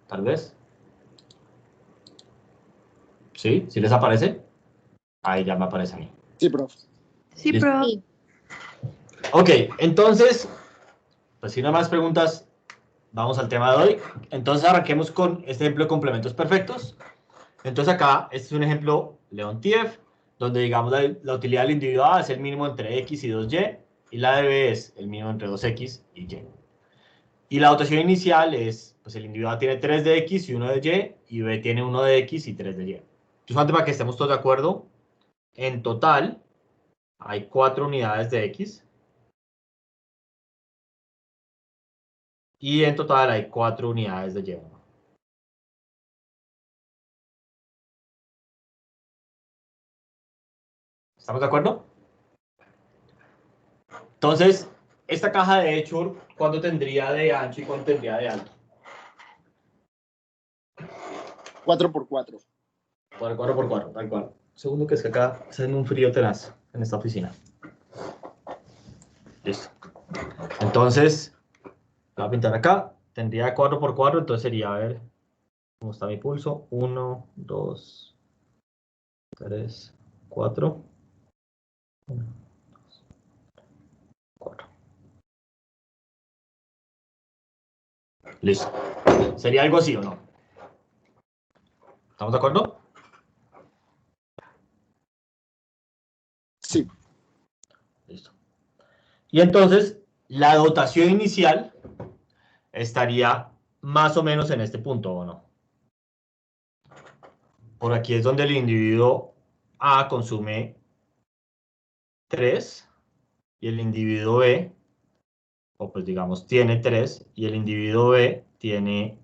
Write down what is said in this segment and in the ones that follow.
tal vez. ¿Sí? ¿Sí les aparece? Ahí ya me aparece a mí. Sí, profe. Sí, ¿Listo? profe. Sí. Ok, entonces, pues si no hay más preguntas, vamos al tema de hoy. Entonces arranquemos con este ejemplo de complementos perfectos. Entonces acá, este es un ejemplo Leontief, donde digamos la utilidad del individuo A es el mínimo entre X y 2Y, y la de B es el mínimo entre 2X y Y. Y la dotación inicial es, pues el individuo A tiene 3 de X y 1 de Y, y B tiene 1 de X y 3 de Y. Entonces, antes para que estemos todos de acuerdo, en total hay 4 unidades de X, y en total hay 4 unidades de Y. ¿Estamos de acuerdo? Entonces, esta caja de hecho, ¿cuánto tendría de ancho y cuánto tendría de alto? 4x4. 4x4, tal cual. Segundo, que es que acá está en un frío tenaz en esta oficina. Listo. Entonces, voy a pintar acá. Tendría 4x4, entonces sería, a ver, ¿cómo está mi pulso? 1, 2, 3, 4. 1, 2, 4. Listo. ¿Sería algo así o no? ¿Estamos de acuerdo? Sí. Listo. Y entonces, la dotación inicial estaría más o menos en este punto, ¿o no? Por aquí es donde el individuo A consume 3 y el individuo B, o pues digamos, tiene 3 y el individuo B tiene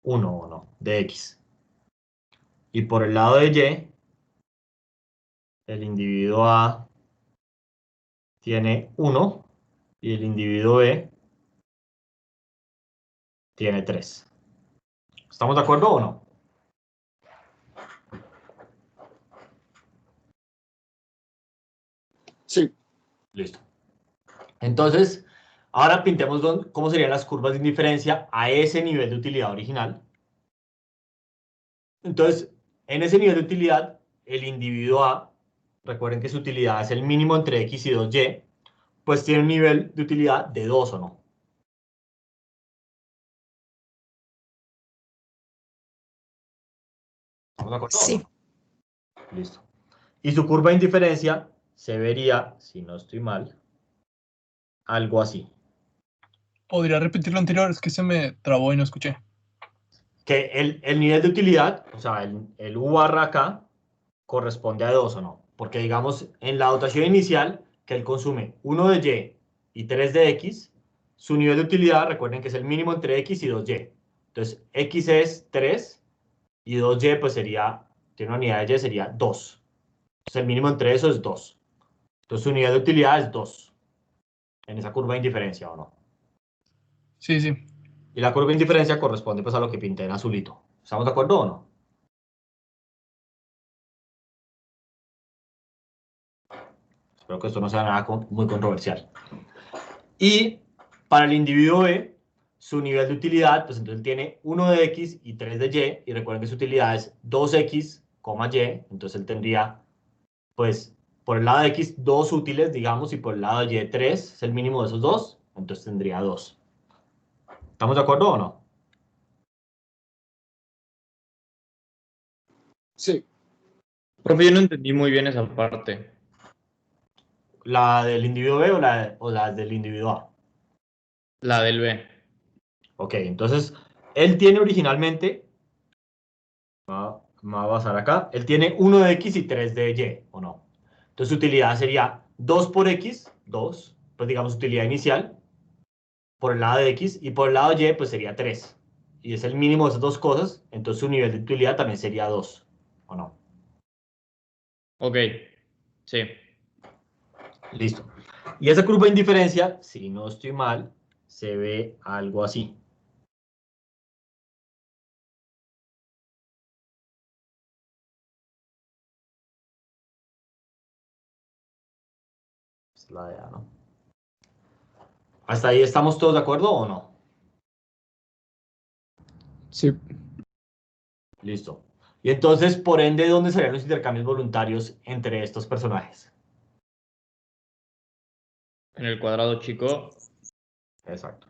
1 o no, de X. Y por el lado de Y, el individuo A tiene 1 y el individuo B tiene 3. ¿Estamos de acuerdo o no? Sí. Listo. Entonces, ahora pintemos cómo serían las curvas de indiferencia a ese nivel de utilidad original. Entonces, en ese nivel de utilidad, el individuo A, recuerden que su utilidad es el mínimo entre X y 2Y, pues tiene un nivel de utilidad de 2 o no. ¿Estamos de acuerdo? Sí. ¿No? Listo. Y su curva de indiferencia se vería, si no estoy mal, algo así. ¿Podría repetir lo anterior? Es que se me trabó y no escuché. Que el nivel de utilidad, o sea, el U barra acá, corresponde a 2 o no. Porque digamos, en la dotación inicial, que él consume 1 de Y y 3 de X, su nivel de utilidad, recuerden que es el mínimo entre X y 2Y. Entonces, X es 3 y 2Y pues sería, tiene una unidad de Y, sería 2. Entonces, el mínimo entre eso es 2. Entonces, su nivel de utilidad es 2 en esa curva de indiferencia, ¿o no? Sí, sí. Y la curva de indiferencia corresponde pues a lo que pinté en azulito. ¿Estamos de acuerdo o no? Espero que esto no sea nada muy controversial. Y para el individuo B, su nivel de utilidad, pues entonces tiene 1 de X y 3 de Y, y recuerden que su utilidad es 2X, Y, entonces él tendría, pues, por el lado de X, 2 útiles, digamos, y por el lado de Y, 3, es el mínimo de esos dos, entonces tendría 2. ¿Estamos de acuerdo o no? Sí. Profe, yo no entendí muy bien esa parte. ¿La del individuo B o la del individuo A? La del B. Ok, entonces, él tiene originalmente, me va a basar acá, él tiene 1 de X y 3 de Y, ¿o no? Entonces, su utilidad sería 2 por X, 2, pues digamos utilidad inicial, por el lado de X, y por el lado de Y, pues sería 3. Y es el mínimo de esas dos cosas, entonces su nivel de utilidad también sería 2, ¿o no? Ok, sí. Listo. Y esa curva de indiferencia, si no estoy mal, se ve algo así. Es la de A, ¿no? ¿Hasta ahí estamos todos de acuerdo o no? Sí. Listo. Y entonces, por ende, ¿dónde serían los intercambios voluntarios entre estos personajes? En el cuadrado chico. Exacto.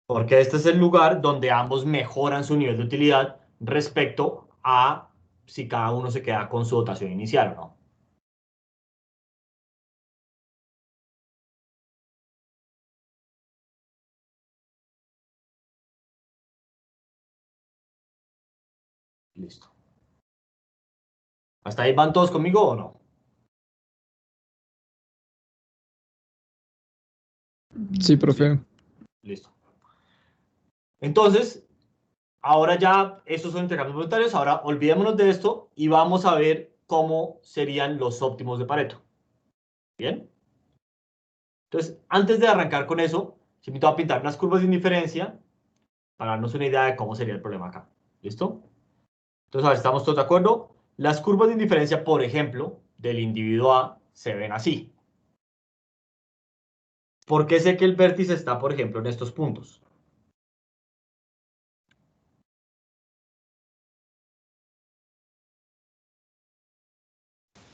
Porque este es el lugar donde ambos mejoran su nivel de utilidad respecto a si cada uno se queda con su dotación inicial o no. Listo. ¿Hasta ahí van todos conmigo o no? Sí, profe. Listo. Entonces, ahora ya estos son intercambios voluntarios. Ahora olvidémonos de esto y vamos a ver cómo serían los óptimos de Pareto. ¿Bien? Entonces, antes de arrancar con eso, te invito a pintar unas curvas de indiferencia para darnos una idea de cómo sería el problema acá. ¿Listo? Entonces, a ver, ¿estamos todos de acuerdo? Las curvas de indiferencia, por ejemplo, del individuo A se ven así. ¿Por qué sé que el vértice está, por ejemplo, en estos puntos?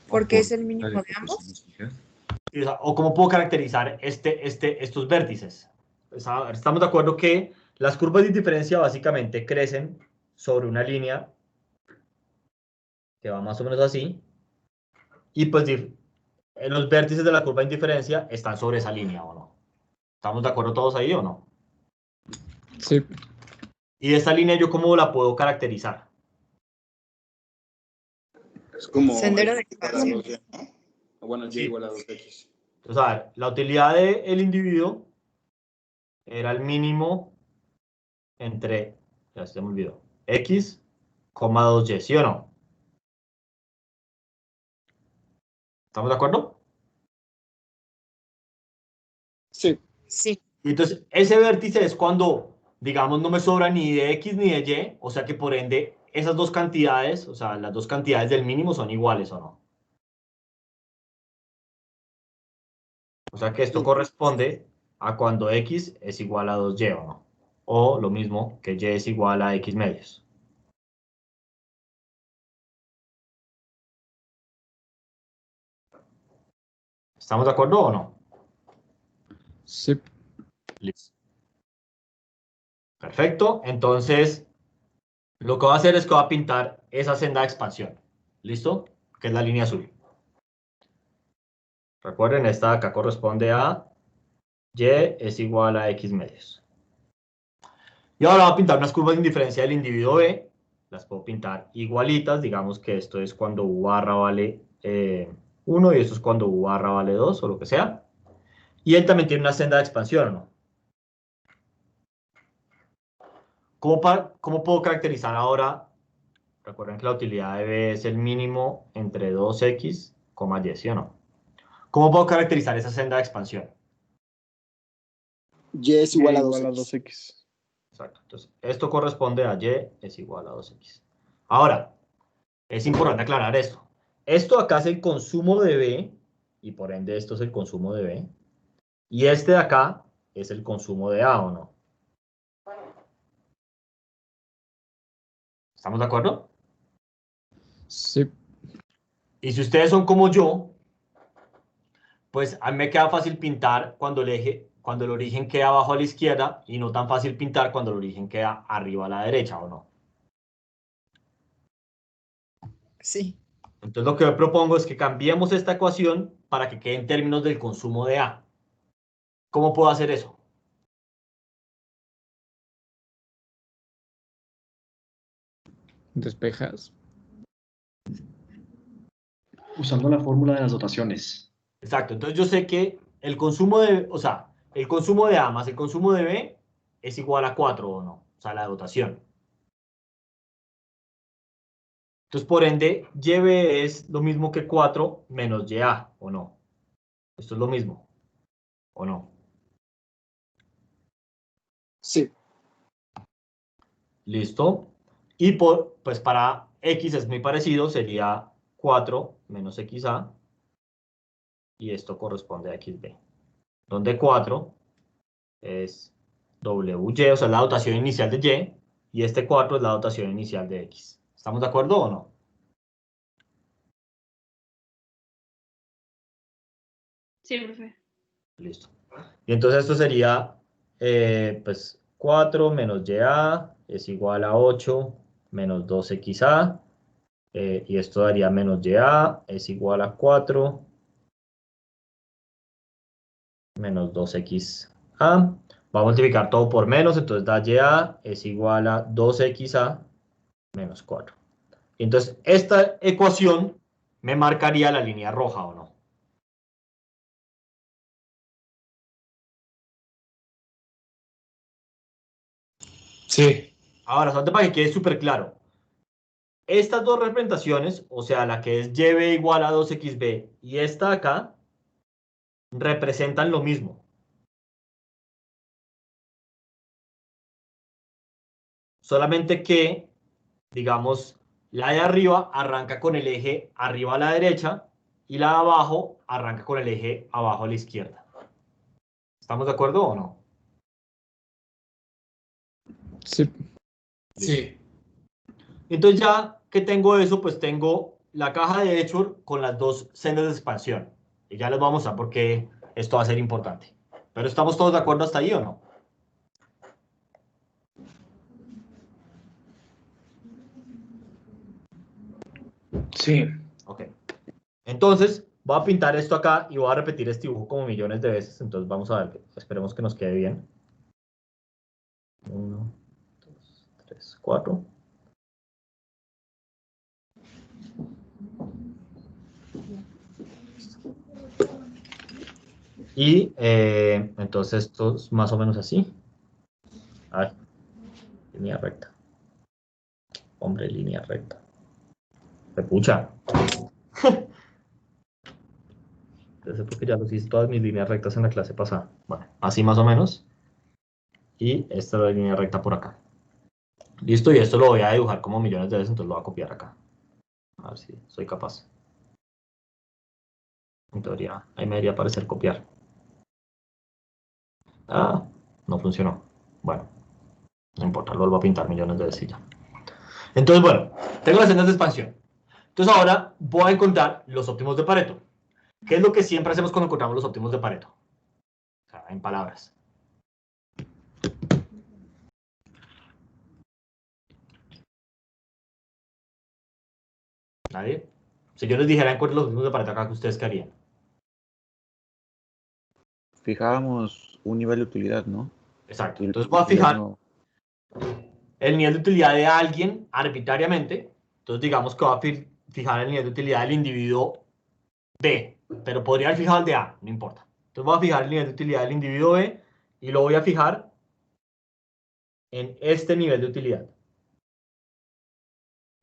Porque es el mínimo de ambos. O cómo puedo caracterizar estos vértices. Pues, estamos de acuerdo que las curvas de indiferencia básicamente crecen sobre una línea que va más o menos así. Y pues los vértices de la curva de indiferencia están sobre esa línea, ¿o no? ¿Estamos de acuerdo todos ahí o no? Sí. Y esta línea, ¿yo cómo la puedo caracterizar? Es como Sendero de X igual a expansión. 2y, ¿no? O bueno, y Sí. igual a 2x. Entonces, a ver, la utilidad del individuo era el mínimo entre, ya se me olvidó, x, 2y, ¿sí o no? ¿Estamos de acuerdo? Sí. Sí. Y entonces, ese vértice es cuando, digamos, no me sobra ni de x ni de y, o sea que por ende, esas dos cantidades, o sea, las dos cantidades del mínimo son iguales o no. O sea que esto Sí. corresponde a cuando x es igual a 2y o no. O lo mismo que y es igual a x medios. ¿Estamos de acuerdo o no? Sí. Listo. Perfecto. Entonces, lo que voy a hacer es que voy a pintar esa senda de expansión. ¿Listo? Que es la línea azul. Recuerden, esta de acá corresponde a y es igual a x medios. Y ahora voy a pintar unas curvas de indiferencia del individuo B. Las puedo pintar igualitas. Digamos que esto es cuando u barra vale 1 y esto es cuando u barra vale 2 o lo que sea. Y él también tiene una senda de expansión, ¿no? ¿Cómo puedo caracterizar ahora? Recuerden que la utilidad de B es el mínimo entre 2x, y, ¿sí o no? ¿Cómo puedo caracterizar esa senda de expansión? Y es igual a Igual a 2x. 2x. Exacto. Entonces, esto corresponde a y es igual a 2x. Ahora, es importante aclarar esto. Esto acá es el consumo de B, y por ende esto es el consumo de B. Y este de acá es el consumo de A, ¿o no? ¿Estamos de acuerdo? Sí. Y si ustedes son como yo, pues a mí me queda fácil pintar cuando el origen queda abajo a la izquierda y no tan fácil pintar cuando el origen queda arriba a la derecha, ¿o no? Sí. Entonces lo que yo propongo es que cambiemos esta ecuación para que quede en términos del consumo de A. ¿Cómo puedo hacer eso? Despejas. Usando la fórmula de las dotaciones. Exacto, entonces yo sé que el consumo el consumo de A más el consumo de B es igual a 4 o no, o sea, la dotación. Entonces, por ende, YB es lo mismo que 4 menos YA, ¿o no? Esto es lo mismo, ¿o no? Sí. ¿Listo? Y pues para X es muy parecido, sería 4 menos XA, y esto corresponde a XB, donde 4 es WY, o sea, la dotación inicial de y este 4 es la dotación inicial de X. ¿Estamos de acuerdo o no? Sí, profe. Listo. Y entonces esto sería, pues, 4 menos YA es igual a 8 menos 2XA. Y esto daría menos YA es igual a 4 menos 2XA. Va a multiplicar todo por menos, entonces da YA es igual a 2XA menos 4. Y entonces esta ecuación me marcaría la línea roja, ¿o no? Sí. Ahora, solamente para que quede súper claro. Estas dos representaciones, o sea, la que es YB igual a 2XB y esta acá, representan lo mismo. Solamente que, digamos, la de arriba arranca con el eje arriba a la derecha y la de abajo arranca con el eje abajo a la izquierda. ¿Estamos de acuerdo o no? Sí. Sí. Entonces ya que tengo eso, pues tengo la caja de Edgeworth con las dos sendas de expansión. Y ya les vamos a mostrar por qué esto va a ser importante. ¿Pero estamos todos de acuerdo hasta ahí o no? Sí. Ok. Entonces, voy a pintar esto acá y voy a repetir este dibujo como millones de veces. Entonces vamos a ver, esperemos que nos quede bien. 1, 2, 3, 4. Y entonces esto es más o menos así. Ay, línea recta. Hombre, línea recta. Pucha. Entonces, porque ya los hice todas mis líneas rectas en la clase pasada. Bueno, así más o menos. Y esta es la línea recta por acá. Listo, y esto lo voy a dibujar como millones de veces, entonces lo voy a copiar acá. A ver si soy capaz. En teoría, ahí me debería parecer copiar. Ah, no funcionó. Bueno, no importa, lo vuelvo a pintar millones de veces y ya. Entonces, bueno, tengo las sendas de expansión. Entonces ahora voy a encontrar los óptimos de Pareto. ¿Qué es lo que siempre hacemos cuando encontramos los óptimos de Pareto? O sea, en palabras. ¿Nadie? Si yo les dijera encuentren los óptimos de Pareto acá, ¿qué ustedes qué harían? Fijábamos un nivel de utilidad, ¿no? Exacto. Y Entonces voy a fijar no- el nivel de utilidad de alguien arbitrariamente. Entonces digamos que voy a fijar el nivel de utilidad del individuo B, pero podría haber fijado el de A, no importa. Entonces voy a fijar el nivel de utilidad del individuo B y lo voy a fijar en este nivel de utilidad.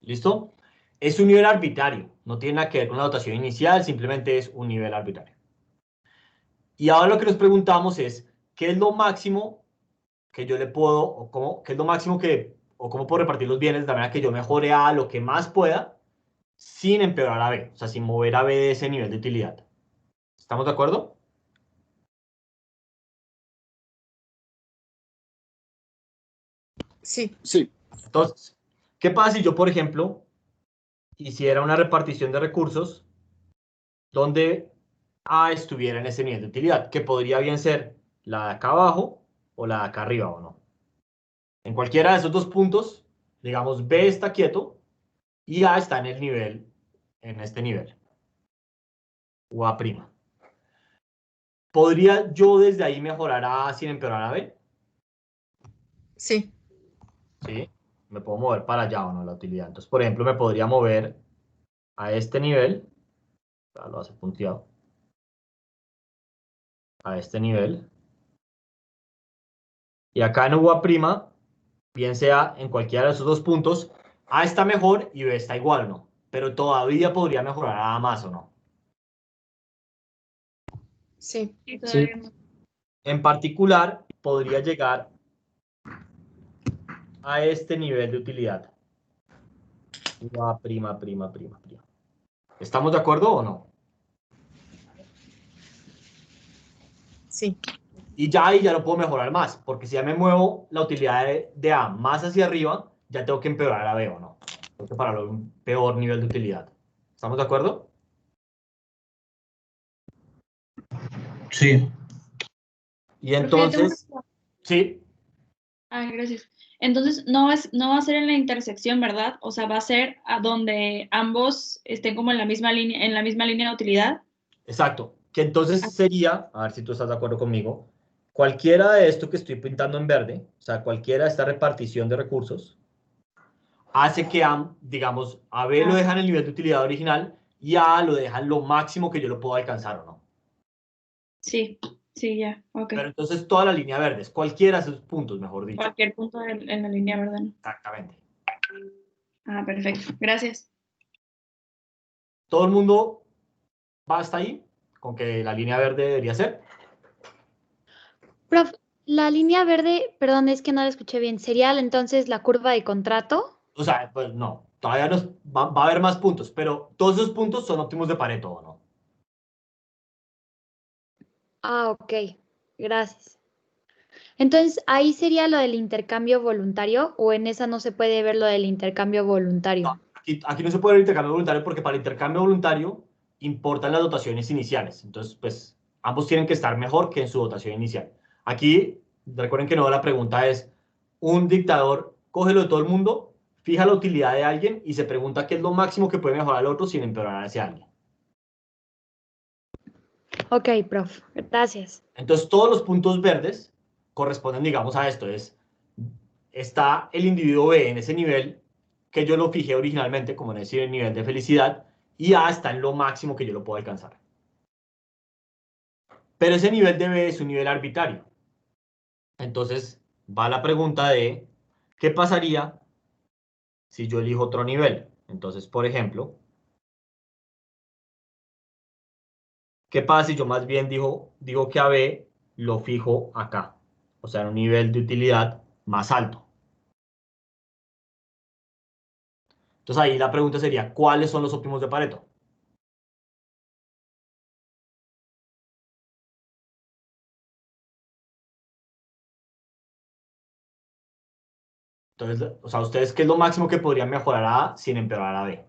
¿Listo? Es un nivel arbitrario, no tiene nada que ver con la dotación inicial, simplemente es un nivel arbitrario. Y ahora lo que nos preguntamos es, ¿qué es lo máximo que yo le puedo, o cómo, qué es lo máximo que, o cómo puedo repartir los bienes de la manera que yo mejore A lo que más pueda, sin empeorar a B, o sea, sin mover a B de ese nivel de utilidad? ¿Estamos de acuerdo? Sí. Sí. Entonces, ¿qué pasa si yo, por ejemplo, hiciera una repartición de recursos donde A estuviera en ese nivel de utilidad, que podría bien ser la de acá abajo o la de acá arriba o no? En cualquiera de esos dos puntos, digamos, B está quieto y A está en el nivel, en este nivel, o A'. ¿Podría yo desde ahí mejorar a A sin empeorar a B? Sí. Sí, me puedo mover para allá o no la utilidad. Entonces, por ejemplo, me podría mover a este nivel, lo hace punteado, a este nivel, y acá en U', bien sea en cualquiera de esos dos puntos, A está mejor y B está igual, ¿no? Pero todavía podría mejorar a A más o no. Sí. Y todavía no. En particular, podría llegar a este nivel de utilidad. U'. ¿Estamos de acuerdo o no? Sí. Y ya ahí ya no puedo mejorar más, porque si ya me muevo la utilidad de A más hacia arriba, ya tengo que empeorar a B, ¿o no? Tengo que pararlo en un peor nivel de utilidad. ¿Estamos de acuerdo? Sí. Y Profe, yo tengo entonces, una- sí, Gracias. Entonces, no va a ser en la intersección, ¿verdad? O sea, va a ser a donde ambos estén como en la misma línea de utilidad. exacto. Que entonces sería, a ver si tú estás de acuerdo conmigo, cualquiera de esto que estoy pintando en verde, o sea, cualquiera de esta repartición de recursos, hace que A, digamos, a B lo dejan en el nivel de utilidad original y a A lo dejan lo máximo que yo lo puedo alcanzar, ¿o no? Sí, sí, ya, ok. Pero entonces toda la línea verde, es cualquiera de esos puntos, mejor dicho. Cualquier punto en la línea, ¿verdad? Exactamente. Perfecto. Gracias. Todo el mundo va hasta ahí, con que la línea verde debería ser. Prof, la línea verde, perdón, es que no la escuché bien. ¿Sería entonces la curva de contrato? O sea, pues no, todavía va a haber más puntos, pero todos esos puntos son óptimos de Pareto, ¿o no? Ah, ok. Gracias. Entonces, ¿ahí sería lo del intercambio voluntario o en esa no se puede ver lo del intercambio voluntario? Aquí no se puede ver intercambio voluntario porque para el intercambio voluntario importan las dotaciones iniciales. Entonces, pues, ambos tienen que estar mejor que en su dotación inicial. Aquí, recuerden que no, la pregunta es, un dictador coge lo de todo el mundo, fija la utilidad de alguien y se pregunta qué es lo máximo que puede mejorar al otro sin empeorar a ese alguien. Ok, prof. Gracias. Entonces, todos los puntos verdes corresponden, digamos, a esto. Está el individuo B en ese nivel que yo lo fijé originalmente, como decir, el nivel de felicidad, y A está en lo máximo que yo lo puedo alcanzar. Pero ese nivel de B es un nivel arbitrario. Entonces, va la pregunta de, ¿qué pasaría si yo elijo otro nivel? Entonces, por ejemplo, ¿qué pasa si yo más bien digo que a B lo fijo acá? O sea, en un nivel de utilidad más alto. Entonces ahí la pregunta sería, ¿cuáles son los óptimos de Pareto? Entonces, o sea, ¿ustedes qué es lo máximo que podrían mejorar a A sin empeorar a B?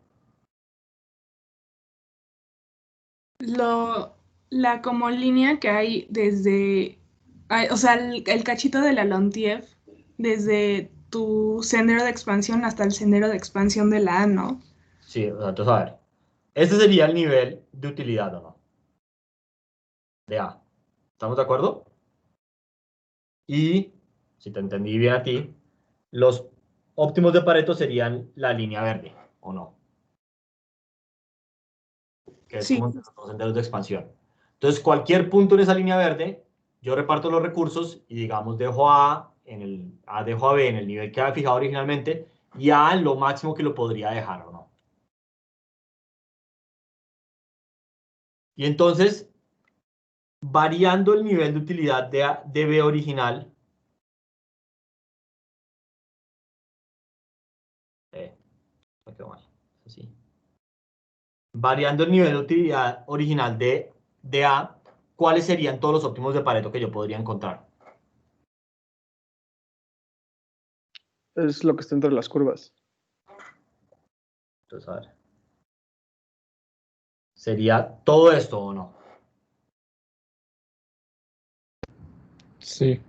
La como línea que hay o sea, el cachito de la Lontief, desde tu sendero de expansión hasta el sendero de expansión de la A, ¿no? Sí, o sea, entonces a ver, este sería el nivel de utilidad, ¿o no? De A. ¿Estamos de acuerdo? Y, si te entendí bien a ti, los óptimos de Pareto serían la línea verde, ¿o no? Que es Sí, como nuestros senderos de expansión. Entonces, cualquier punto en esa línea verde, yo reparto los recursos y, digamos, dejo a B en el nivel que había fijado originalmente y A en lo máximo que lo podría dejar, ¿o no? Y entonces, variando el nivel de utilidad de B original, me quedó mal, así. Variando el nivel de utilidad original de A, ¿cuáles serían todos los óptimos de Pareto que yo podría encontrar? Es lo que está entre las curvas. Entonces, a ver. ¿Sería todo esto o no? Sí.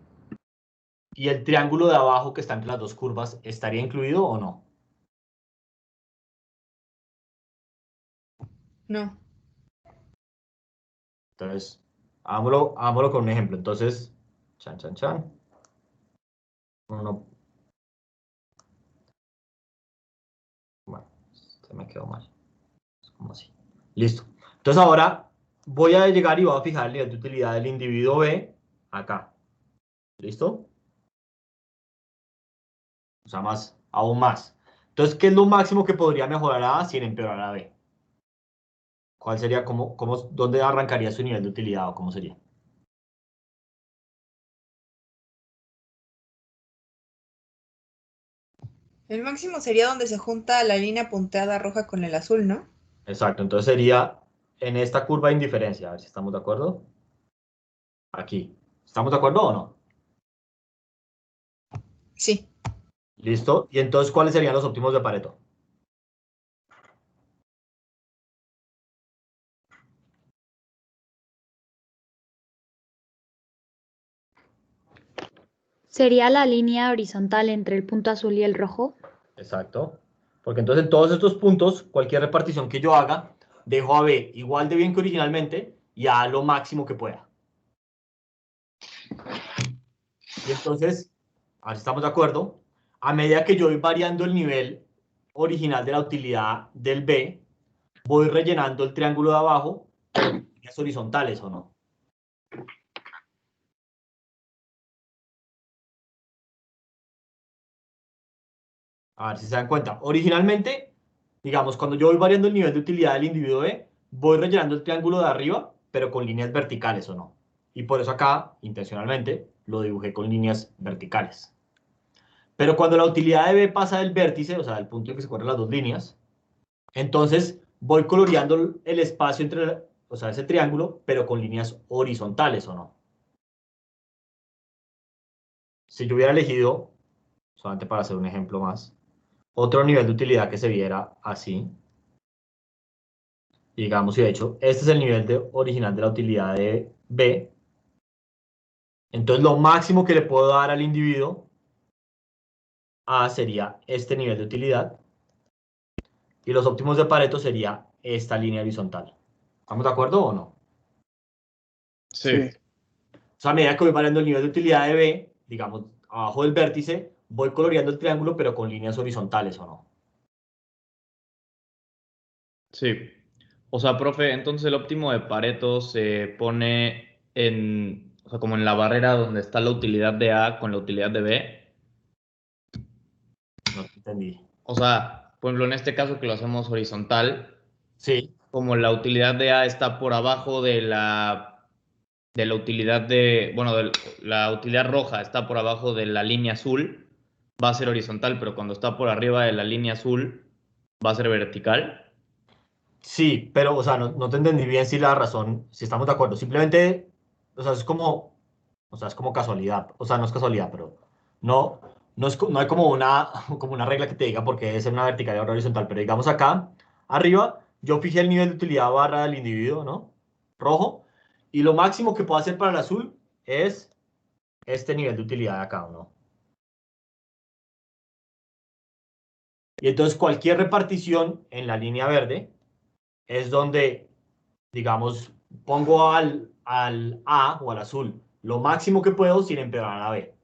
¿Y el triángulo de abajo que está entre las dos curvas estaría incluido o no? No. Entonces, hagámoslo con un ejemplo. Entonces, chan, chan, chan. Uno, bueno, se me quedó mal. Es como así. Listo. Entonces ahora voy a llegar y voy a fijar el nivel de utilidad del individuo B acá. ¿Listo? O sea, aún más. Entonces, ¿qué es lo máximo que podría mejorar a A sin empeorar a B? ¿Cuál sería, dónde arrancaría su nivel de utilidad o cómo sería? El máximo sería donde se junta la línea punteada roja con el azul, ¿no? Exacto, entonces sería en esta curva de indiferencia, a ver si estamos de acuerdo. Aquí, ¿Estamos de acuerdo o no? Sí. ¿Listo? Y entonces, ¿cuáles serían los óptimos de Pareto? ¿Sería la línea horizontal entre el punto azul y el rojo? Exacto. Porque entonces en todos estos puntos, cualquier repartición que yo haga, dejo a B igual de bien que originalmente y a lo máximo que pueda. Y entonces, a ver si estamos de acuerdo, a medida que yo voy variando el nivel original de la utilidad del B, voy rellenando el triángulo de abajo, pero con líneas horizontales, ¿o no? A ver si se dan cuenta. Originalmente, digamos, cuando yo voy variando el nivel de utilidad del individuo B, voy rellenando el triángulo de arriba, pero con líneas verticales, ¿o no? Y por eso acá, intencionalmente, lo dibujé con líneas verticales. Pero cuando la utilidad de B pasa del vértice, o sea, del punto en que se corren las dos líneas, entonces voy coloreando el espacio entre, o sea, ese triángulo, pero con líneas horizontales, ¿o no? Si yo hubiera elegido, solamente para hacer un ejemplo más, otro nivel de utilidad que se viera así, digamos, y de hecho, este es el nivel original de la utilidad de B, entonces lo máximo que le puedo dar al individuo A sería este nivel de utilidad, y los óptimos de Pareto sería esta línea horizontal. ¿Estamos de acuerdo o no? Sí. O sea, a medida que voy variando el nivel de utilidad de B, digamos, abajo del vértice, voy coloreando el triángulo, pero con líneas horizontales, ¿o no? Sí. O sea, profe, entonces el óptimo de Pareto se pone en, o sea, como en la barrera donde está la utilidad de A con la utilidad de B. No te entendí. O sea, por ejemplo, en este caso que lo hacemos horizontal, Sí, como la utilidad de A está por abajo de la utilidad de, bueno, la utilidad roja está por abajo de la línea azul, va a ser horizontal, pero cuando está por arriba de la línea azul, va a ser vertical. sí, pero, o sea, no te entendí bien si la razón, si estamos de acuerdo. Simplemente, o sea, o sea, es como casualidad. O sea, no es casualidad, pero no, no hay como como una regla que te diga por qué debe ser una vertical y otra horizontal. Pero digamos acá, arriba, yo fijé el nivel de utilidad barra del individuo, ¿no? Rojo. Y lo máximo que puedo hacer para el azul es este nivel de utilidad de acá, ¿no? Y entonces cualquier repartición en la línea verde es donde, digamos, pongo al A o al azul lo máximo que puedo sin empeorar a la B.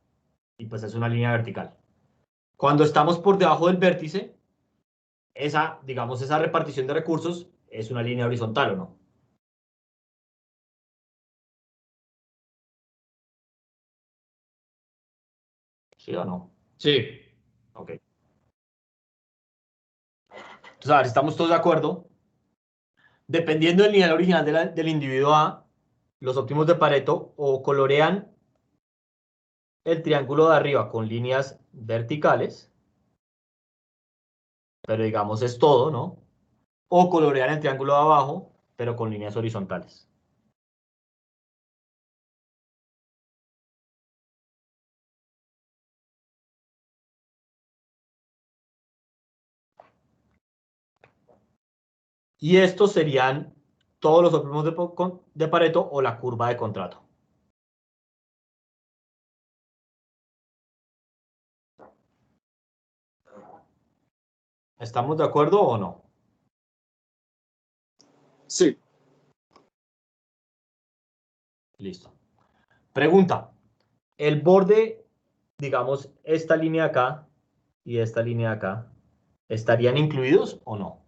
Y pues es una línea vertical. Cuando estamos por debajo del vértice, digamos, esa repartición de recursos es una línea horizontal, ¿o no? ¿Sí o no? Sí. Ok. Entonces, a ver si estamos todos de acuerdo. Dependiendo del nivel original del individuo A, los óptimos de Pareto o colorean el triángulo de arriba con líneas verticales, pero digamos es todo, ¿no? O colorean el triángulo de abajo, pero con líneas horizontales. Y estos serían todos los óptimos de Pareto o la curva de contrato. ¿Estamos de acuerdo o no? Sí. Listo. Pregunta. El borde, digamos, esta línea acá y esta línea acá, ¿estarían incluidos o no?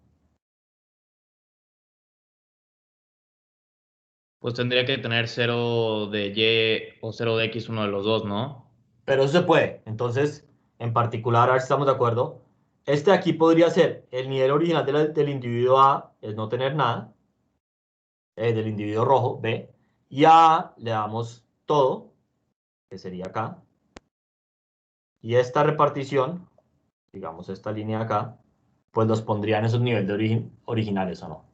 Pues tendría que tener 0 de Y o 0 de X uno de los dos, ¿no? Pero eso se puede. Entonces, en particular, a ver si estamos de acuerdo. Este de aquí podría ser el nivel original del individuo A, es no tener nada, del individuo rojo, B, y a A le damos todo, que sería acá, y esta repartición, digamos esta línea de acá, pues los pondría en esos niveles de originales, ¿o no?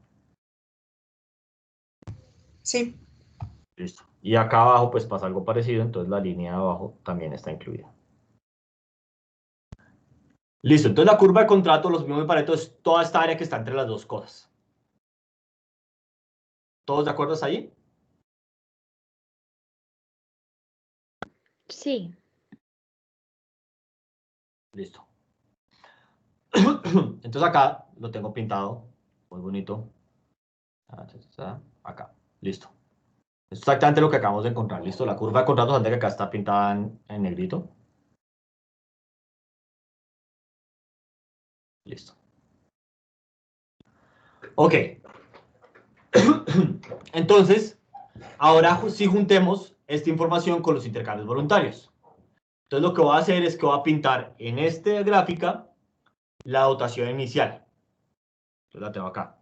Sí. Listo. Y acá abajo pues pasa algo parecido, entonces la línea de abajo también está incluida. Listo, entonces la curva de contrato, los mismos de Pareto, es toda esta área que está entre las dos cosas. ¿Todos de acuerdo hasta ahí? Sí. Listo. Entonces acá lo tengo pintado, muy bonito. Acá, listo. Es exactamente lo que acabamos de encontrar, listo. La curva de contratos antes que acá está pintada en negrito. Listo. Ok. Entonces, ahora sí juntemos esta información con los intercambios voluntarios. Entonces lo que voy a hacer es que voy a pintar en esta gráfica la dotación inicial. Entonces la tengo acá.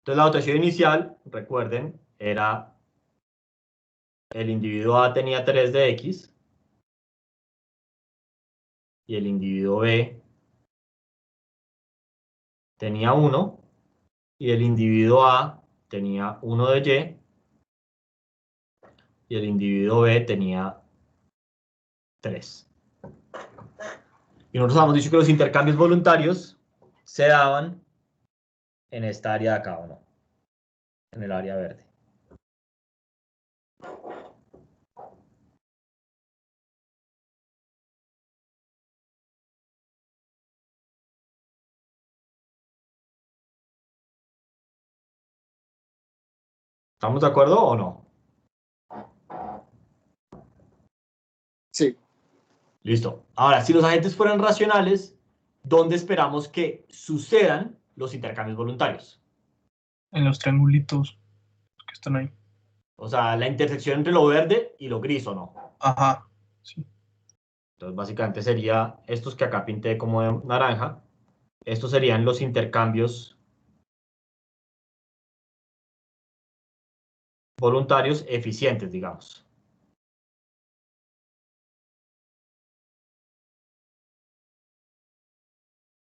Entonces la dotación inicial, recuerden, era el individuo A tenía 3 de X y el individuo B tenía 1 y el individuo A tenía 1 de Y el individuo B tenía 3. Y nosotros habíamos dicho que los intercambios voluntarios se daban en esta área de acá, ¿o no? En el área verde. ¿Estamos de acuerdo o no? Sí. Listo. Ahora, si los agentes fueran racionales, ¿dónde esperamos que sucedan los intercambios voluntarios? En los triangulitos que están ahí. O sea, la intersección entre lo verde y lo gris, ¿o no? Ajá. Sí. Entonces, básicamente sería estos que acá pinté como de naranja. Estos serían los intercambios voluntarios eficientes, digamos.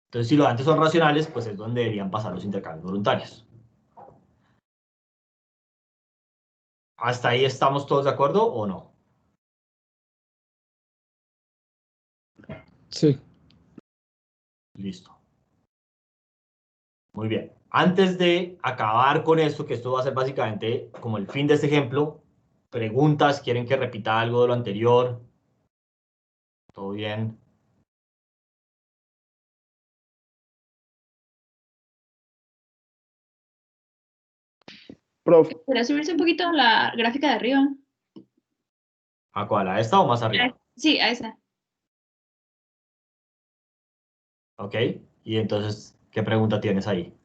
Entonces, si los agentes son racionales, pues es donde deberían pasar los intercambios voluntarios. ¿Hasta ahí estamos todos de acuerdo o no? Sí. Listo. Muy bien. Antes de acabar con esto, que esto va a ser básicamente como el fin de este ejemplo, preguntas, ¿quieren que repita algo de lo anterior? ¿Todo bien? Prof, ¿Podría subirse un poquito la gráfica de arriba? ¿A cuál? ¿A esta o más arriba? Sí, a esa. ¿Ok? Y entonces, ¿qué pregunta tienes ahí?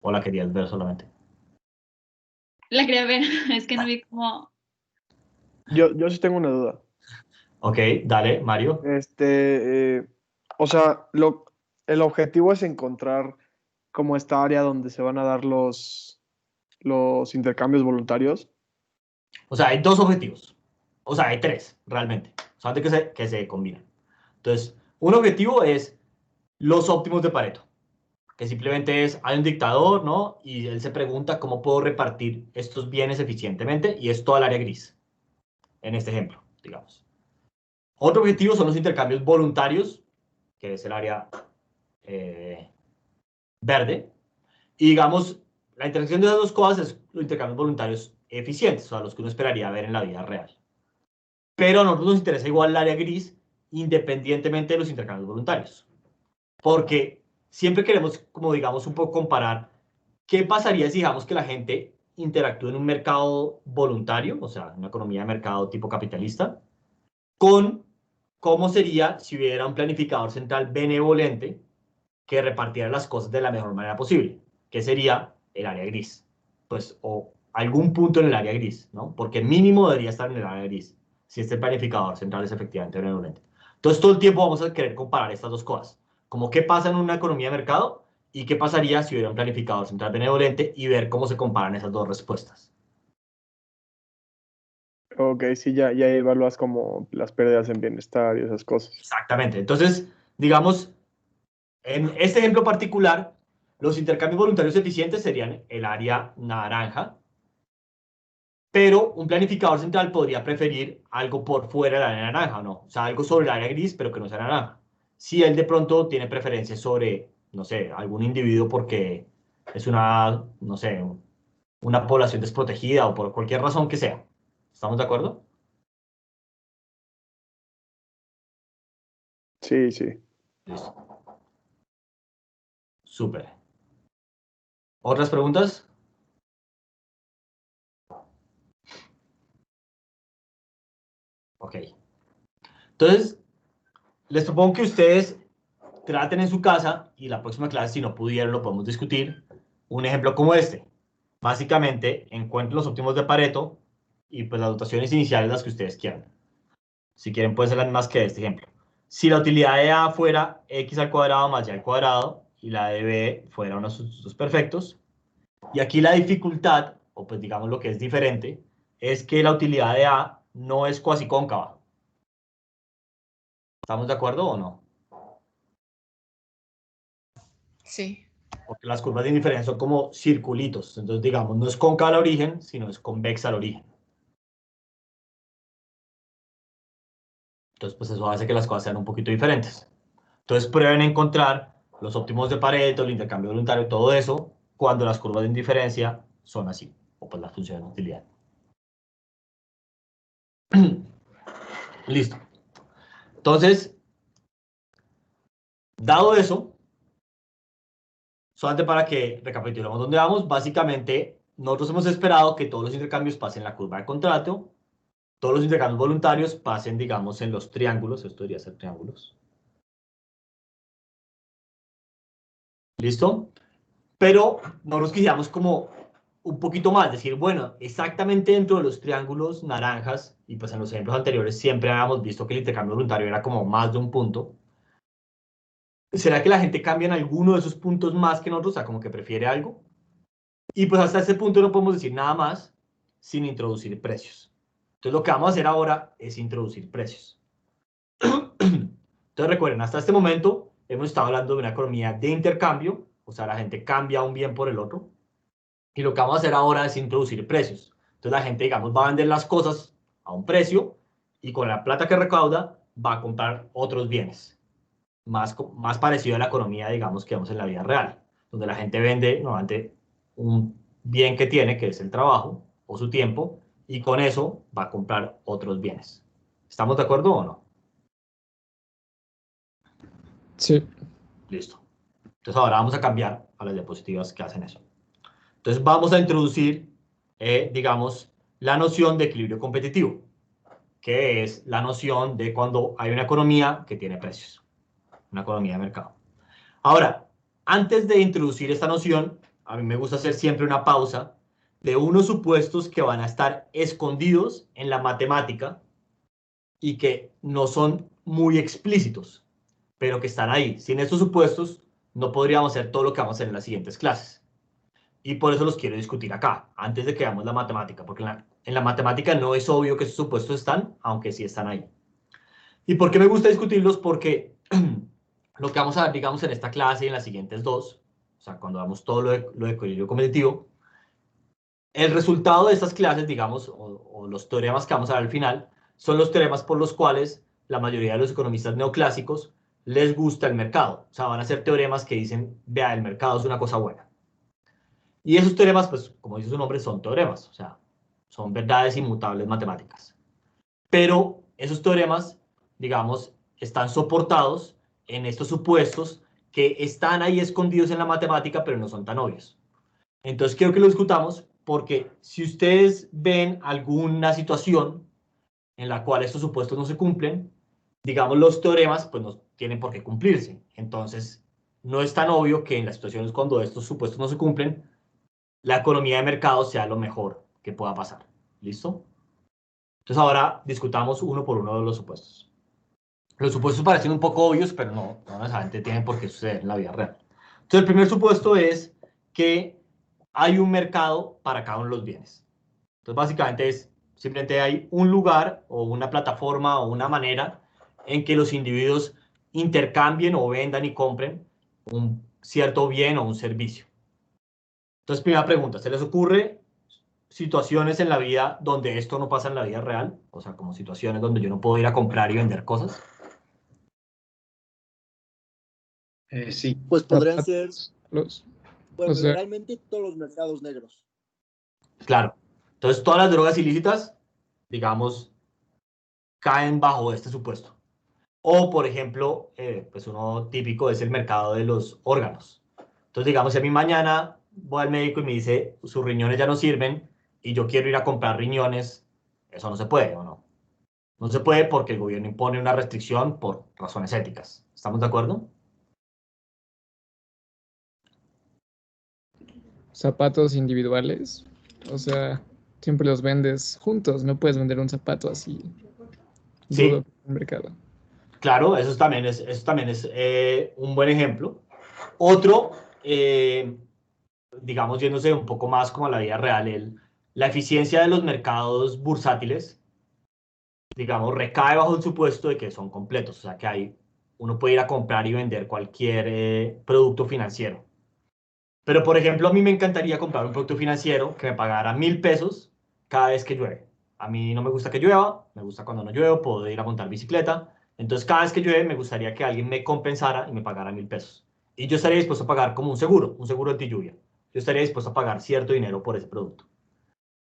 ¿O la querías ver solamente? La quería ver, es que no vi cómo. yo sí tengo una duda. Ok, dale, Mario. O sea, el objetivo es encontrar como esta área donde se van a dar los intercambios voluntarios. O sea, hay dos objetivos. O sea, hay tres, realmente. Solamente que se combinan. Entonces, un objetivo es los óptimos de Pareto. Que simplemente es, hay un dictador, ¿no? Y él se pregunta cómo puedo repartir estos bienes eficientemente, y es toda el área gris, en este ejemplo, digamos. Otro objetivo son los intercambios voluntarios, que es el área verde, y digamos, la intersección de esas dos cosas es los intercambios voluntarios eficientes, o sea, los que uno esperaría ver en la vida real. Pero a nosotros nos interesa igual el área gris, independientemente de los intercambios voluntarios. Porque siempre queremos, como digamos, un poco comparar qué pasaría si digamos que la gente interactúa en un mercado voluntario, o sea, una economía de mercado tipo capitalista, con cómo sería si hubiera un planificador central benevolente que repartiera las cosas de la mejor manera posible, que sería el área gris, pues, o algún punto en el área gris, ¿no? Porque mínimo debería estar en el área gris, si este planificador central es efectivamente benevolente. Entonces, todo el tiempo vamos a querer comparar estas dos cosas, como qué pasa en una economía de mercado y qué pasaría si hubiera un planificador central benevolente, y ver cómo se comparan esas dos respuestas. Ok, sí, ya evalúas como las pérdidas en bienestar y esas cosas. Exactamente. Entonces, digamos, en este ejemplo particular, los intercambios voluntarios eficientes serían el área naranja, Pero un planificador central podría preferir algo por fuera de la área naranja, ¿no? O sea, algo sobre el área gris, pero que no sea naranja. Si él de pronto tiene preferencias sobre, no sé, algún individuo porque es una, no sé, una población desprotegida o por cualquier razón que sea. ¿Estamos de acuerdo? Sí, sí. Listo. Súper. ¿Otras preguntas? Ok. Entonces, les propongo que ustedes traten en su casa y la próxima clase, si no pudieron, lo podemos discutir. Un ejemplo como este. Básicamente, encuentren los óptimos de Pareto y pues las dotaciones iniciales las que ustedes quieran. Si quieren, pueden ser las mismas que este ejemplo. Si la utilidad de A fuera x al cuadrado más y al cuadrado y la de B fuera unos sustitutos perfectos. Y aquí la dificultad, o pues digamos lo que es diferente, es que la utilidad de A no es cuasi cóncava. ¿Estamos de acuerdo o no? Sí. Porque las curvas de indiferencia son como circulitos. Entonces, digamos, no es cóncava al origen, sino es convexa al origen. Entonces, pues eso hace que las cosas sean un poquito diferentes. Entonces, prueben encontrar los óptimos de Pareto, el intercambio voluntario, todo eso, cuando las curvas de indiferencia son así, o pues las funciones de utilidad. Listo. Entonces, dado eso, solamente para que recapitulemos dónde vamos, básicamente nosotros hemos esperado que todos los intercambios pasen en la curva de contrato, todos los intercambios voluntarios pasen, digamos, en los triángulos, esto debería ser triángulos. ¿Listo? Pero nosotros quisiéramos como un poquito más, decir, bueno, exactamente dentro de los triángulos naranjas, y pues en los ejemplos anteriores siempre habíamos visto que el intercambio voluntario era como más de un punto. ¿Será que la gente cambia en alguno de esos puntos más que nosotros? O sea, como que prefiere algo. Y pues hasta ese punto no podemos decir nada más sin introducir precios. Entonces lo que vamos a hacer ahora es introducir precios. Entonces recuerden, hasta este momento hemos estado hablando de una economía de intercambio, o sea, la gente cambia un bien por el otro. Y lo que vamos a hacer ahora es introducir precios. Entonces la gente, digamos, va a vender las cosas a un precio y con la plata que recauda va a comprar otros bienes. Más parecido a la economía, digamos, que vemos en la vida real, donde la gente vende nuevamente un bien que tiene, que es el trabajo o su tiempo, y con eso va a comprar otros bienes. ¿Estamos de acuerdo o no? Sí. Listo. Entonces ahora vamos a cambiar a las diapositivas que hacen eso. Entonces vamos a introducir, digamos, la noción de equilibrio competitivo, que es la noción de cuando hay una economía que tiene precios, una economía de mercado. Ahora, antes de introducir esta noción, a mí me gusta hacer siempre una pausa de unos supuestos que van a estar escondidos en la matemática y que no son muy explícitos, pero que están ahí. Sin estos supuestos, no podríamos hacer todo lo que vamos a hacer en las siguientes clases. Y por eso los quiero discutir acá, antes de que veamos la matemática, porque en la matemática no es obvio que esos supuestos están, aunque sí están ahí. ¿Y por qué me gusta discutirlos? Porque lo que vamos a ver, digamos, en esta clase y en las siguientes dos, o sea, cuando damos todo lo de equilibrio competitivo, el resultado de estas clases, digamos, o los teoremas que vamos a ver al final, son los teoremas por los cuales la mayoría de los economistas neoclásicos les gusta el mercado. O sea, van a ser teoremas que dicen, vea, el mercado es una cosa buena. Y esos teoremas, pues, como dice su nombre, son teoremas, o sea, son verdades inmutables matemáticas. Pero esos teoremas, digamos, están soportados en estos supuestos que están ahí escondidos en la matemática, pero no son tan obvios. Entonces, quiero que lo discutamos porque si ustedes ven alguna situación en la cual estos supuestos no se cumplen, digamos, los teoremas, pues no tienen por qué cumplirse. Entonces, no es tan obvio que en las situaciones cuando estos supuestos no se cumplen, la economía de mercado sea lo mejor que pueda pasar. ¿Listo? Entonces ahora discutamos uno por uno de los supuestos. Los supuestos parecen un poco obvios, pero no necesariamente tienen por qué suceder en la vida real. Entonces el primer supuesto es que hay un mercado para cada uno de los bienes. Entonces básicamente es, simplemente hay un lugar o una plataforma o una manera en que los individuos intercambien o vendan y compren un cierto bien o un servicio. Entonces, primera pregunta, ¿se les ocurre situaciones en la vida donde esto no pasa en la vida real? O sea, como situaciones donde yo no puedo ir a comprar y vender cosas. Sí. Pues podrían ser, Los, bueno, o sea, generalmente todos los mercados negros. Claro. Entonces, todas las drogas ilícitas, digamos, caen bajo este supuesto. O, por ejemplo, pues uno típico es el mercado de los órganos. Entonces, digamos, si a mí mañana voy al médico y me dice, sus riñones ya no sirven y yo quiero ir a comprar riñones, eso no se puede, ¿o no? No se puede porque el gobierno impone una restricción por razones éticas. ¿Estamos de acuerdo? zapatos individuales, o sea, siempre los vendes juntos, no puedes vender un zapato así Sí. rudo en el mercado. Claro, eso también es un buen ejemplo. Otro, digamos, yéndose un poco más como a la vida real, la eficiencia de los mercados bursátiles, digamos, recae bajo el supuesto de que son completos, o sea, que uno puede ir a comprar y vender cualquier producto financiero. Pero, por ejemplo, a mí me encantaría comprar un producto financiero que me pagara 1.000 pesos cada vez que llueve. A mí no me gusta que llueva, me gusta cuando no llueve, puedo ir a montar bicicleta. Entonces, cada vez que llueve, me gustaría que alguien me compensara y me pagara 1.000 pesos. Y yo estaría dispuesto a pagar como un seguro anti lluvia. Yo estaría dispuesto a pagar cierto dinero por ese producto.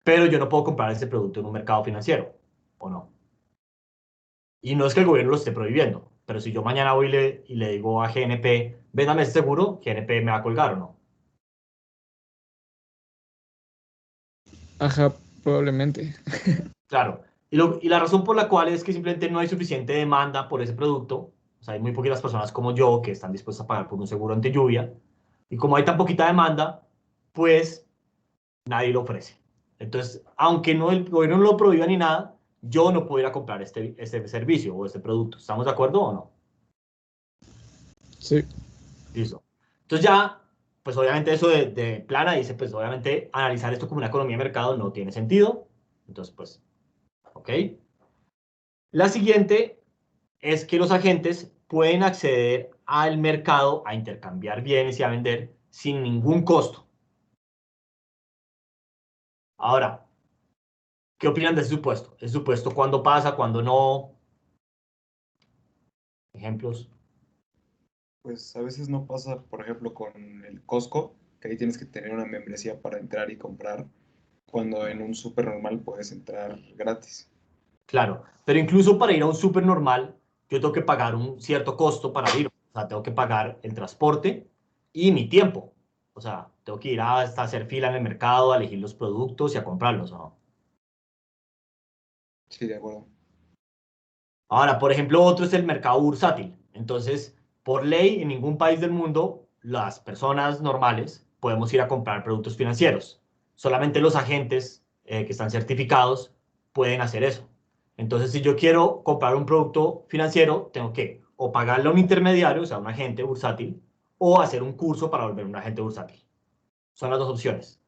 Pero yo no puedo comprar ese producto en un mercado financiero, ¿o no? Y no es que el gobierno lo esté prohibiendo, pero si yo mañana voy y le digo a GNP, véndame ese seguro, GNP me va a colgar, ¿o no? Ajá, probablemente. Claro. Y la razón por la cual es que simplemente no hay suficiente demanda por ese producto. O sea, hay muy poquitas personas como yo que están dispuestas a pagar por un seguro ante lluvia. Y como hay tan poquita demanda, pues nadie lo ofrece. Entonces, aunque no el gobierno no lo prohíba ni nada, yo no puedo ir a comprar este servicio o este producto. ¿Estamos de acuerdo o no? Sí. Listo. Entonces ya, pues obviamente eso de plana dice, pues obviamente analizar esto como una economía de mercado no tiene sentido. Entonces, pues, ¿ok? La siguiente es que los agentes pueden acceder al mercado a intercambiar bienes y a vender sin ningún costo. Ahora, ¿qué opinan de ese supuesto? ¿Ese supuesto cuándo pasa, cuándo no? Ejemplos. Pues a veces no pasa, por ejemplo, con el Costco, que ahí tienes que tener una membresía para entrar y comprar, cuando en un súper normal puedes entrar gratis. Claro, pero incluso para ir a un súper normal, yo tengo que pagar un cierto costo para ir. O sea, tengo que pagar el transporte y mi tiempo. O sea, tengo que ir hasta hacer fila en el mercado, a elegir los productos y a comprarlos, ¿o no? Sí, de acuerdo. Ahora, por ejemplo, otro es el mercado bursátil. Entonces, por ley, en ningún país del mundo, las personas normales podemos ir a comprar productos financieros. Solamente los agentes que están certificados pueden hacer eso. Entonces, si yo quiero comprar un producto financiero, tengo que o pagarle a un intermediario, o sea, un agente bursátil, o hacer un curso para volver un agente bursátil. Son las dos opciones.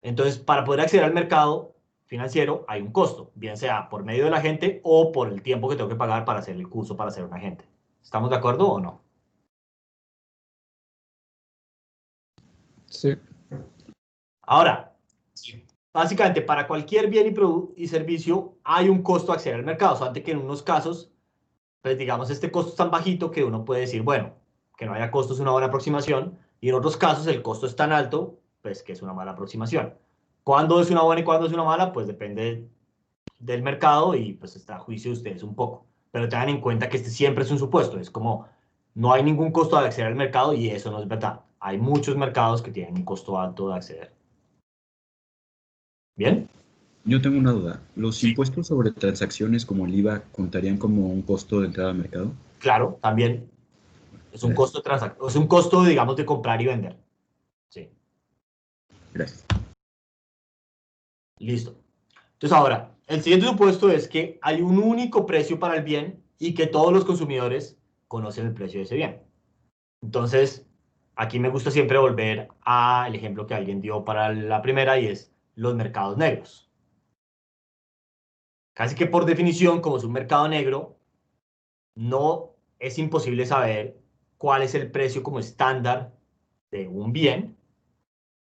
Entonces, para poder acceder al mercado financiero hay un costo, bien sea por medio del agente o por el tiempo que tengo que pagar para hacer el curso para ser un agente. ¿Estamos de acuerdo o no? Sí. Ahora, básicamente para cualquier bien y servicio hay un costo a acceder al mercado, solamente que en unos casos, pues digamos, este costo es tan bajito que uno puede decir, bueno, que no haya costo es una buena aproximación, y en otros casos el costo es tan alto, pues que es una mala aproximación. ¿Cuándo es una buena y cuándo es una mala? Pues depende del mercado y pues está a juicio de ustedes un poco. Pero tengan en cuenta que este siempre es un supuesto, es como no hay ningún costo de acceder al mercado y eso no es verdad. Hay muchos mercados que tienen un costo alto de acceder. ¿Bien? Yo tengo una duda. ¿Los impuestos sobre transacciones como el IVA contarían como un costo de entrada al mercado? Claro, también es un costo de transacción, es un costo, digamos, de comprar y vender. Sí. Gracias. Listo. Entonces ahora, el siguiente supuesto es que hay un único precio para el bien y que todos los consumidores conocen el precio de ese bien. Entonces, aquí me gusta siempre volver al ejemplo que alguien dio para la primera y es los mercados negros. Casi que por definición, como es un mercado negro, no es imposible saber cuál es el precio como estándar de un bien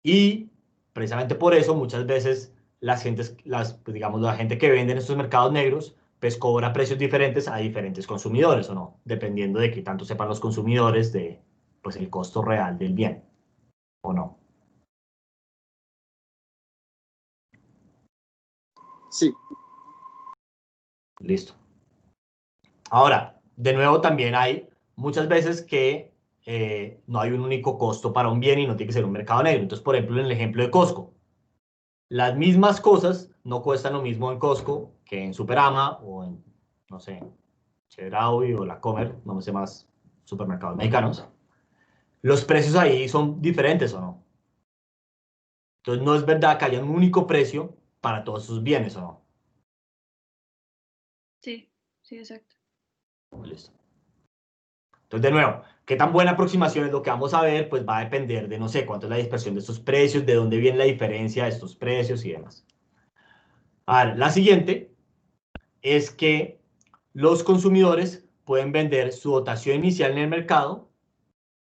y precisamente por eso muchas veces las gentes, pues digamos, la gente que vende en estos mercados negros, pues cobra precios diferentes a diferentes consumidores, ¿o no? Dependiendo de qué tanto sepan los consumidores de, pues, el costo real del bien, ¿o no? Sí. Listo. Ahora, de nuevo también hay muchas veces que no hay un único costo para un bien y no tiene que ser un mercado negro. Entonces, por ejemplo, en el ejemplo de Costco, las mismas cosas no cuestan lo mismo en Costco que en Superama o en, no sé, Chedraui o La Comer, no sé más supermercados mexicanos. Los precios ahí son diferentes, ¿o no? Entonces, no es verdad que haya un único precio para todos esos bienes, ¿o no? Sí, sí, exacto. Listo. Entonces, de nuevo, qué tan buena aproximación es lo que vamos a ver, pues va a depender de, no sé, cuánto es la dispersión de estos precios, de dónde viene la diferencia de estos precios y demás. A ver, la siguiente es que los consumidores pueden vender su dotación inicial en el mercado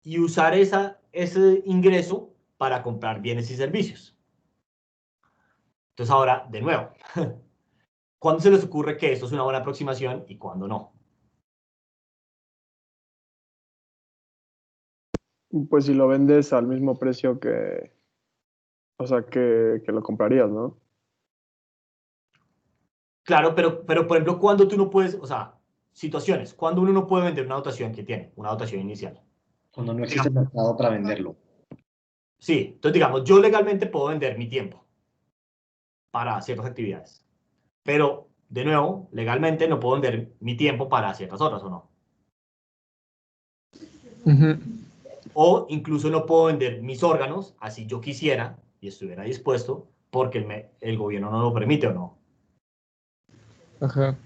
y usar ese ingreso para comprar bienes y servicios. Entonces, ahora, de nuevo, ¿cuándo se les ocurre que esto es una buena aproximación y cuándo no? Pues si lo vendes al mismo precio que, o sea, que lo comprarías, ¿no? Claro, pero por ejemplo, cuando tú no puedes, o sea, situaciones, cuando uno no puede vender una dotación que tiene, una dotación inicial. Cuando no existe mercado para venderlo. Sí, entonces digamos, yo legalmente puedo vender mi tiempo para ciertas actividades, pero de nuevo, legalmente no puedo vender mi tiempo para ciertas otras, ¿o no? O incluso no puedo vender mis órganos, así yo quisiera y estuviera dispuesto, porque el gobierno no lo permite, ¿o no? Ajá.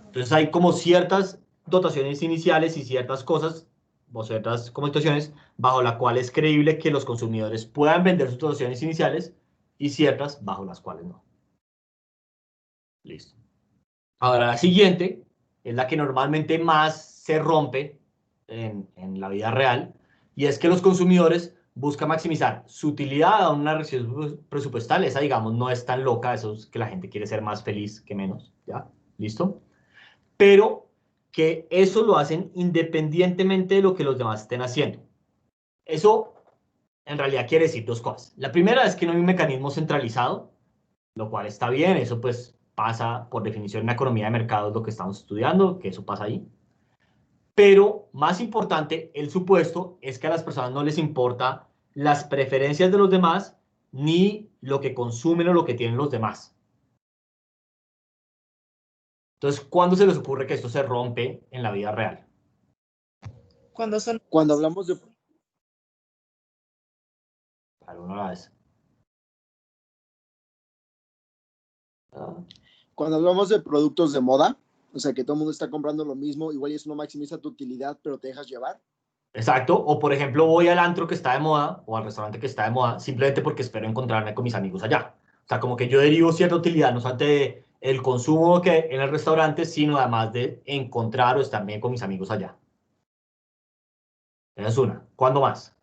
Entonces hay como ciertas dotaciones iniciales y ciertas cosas, o ciertas como situaciones, bajo la cual es creíble que los consumidores puedan vender sus dotaciones iniciales y ciertas bajo las cuales no. Listo. Ahora la siguiente es la que normalmente más se rompe en la vida real, y es que los consumidores buscan maximizar su utilidad a una restricción presupuestal. Esa, digamos, no es tan loca, eso es que la gente quiere ser más feliz que menos, ¿ya? ¿Listo? Pero que eso lo hacen independientemente de lo que los demás estén haciendo. Eso en realidad quiere decir dos cosas. La primera es que no hay un mecanismo centralizado, lo cual está bien, eso pues pasa por definición en la economía de mercado, lo que estamos estudiando, que eso pasa ahí. Pero más importante, el supuesto es que a las personas no les importa las preferencias de los demás ni lo que consumen o lo que tienen los demás. Entonces, ¿cuándo se les ocurre que esto se rompe en la vida real? Cuando hablamos de Alguna vez. Cuando hablamos de productos de moda, o sea, que todo el mundo está comprando lo mismo, igual y eso no maximiza tu utilidad, pero te dejas llevar. Exacto, o por ejemplo voy al antro que está de moda o al restaurante que está de moda simplemente porque espero encontrarme con mis amigos allá. O sea, como que yo derivo cierta utilidad, no solamente de el consumo que en el restaurante, sino además de encontrar o estar bien con mis amigos allá. Esa es una. ¿Cuándo más?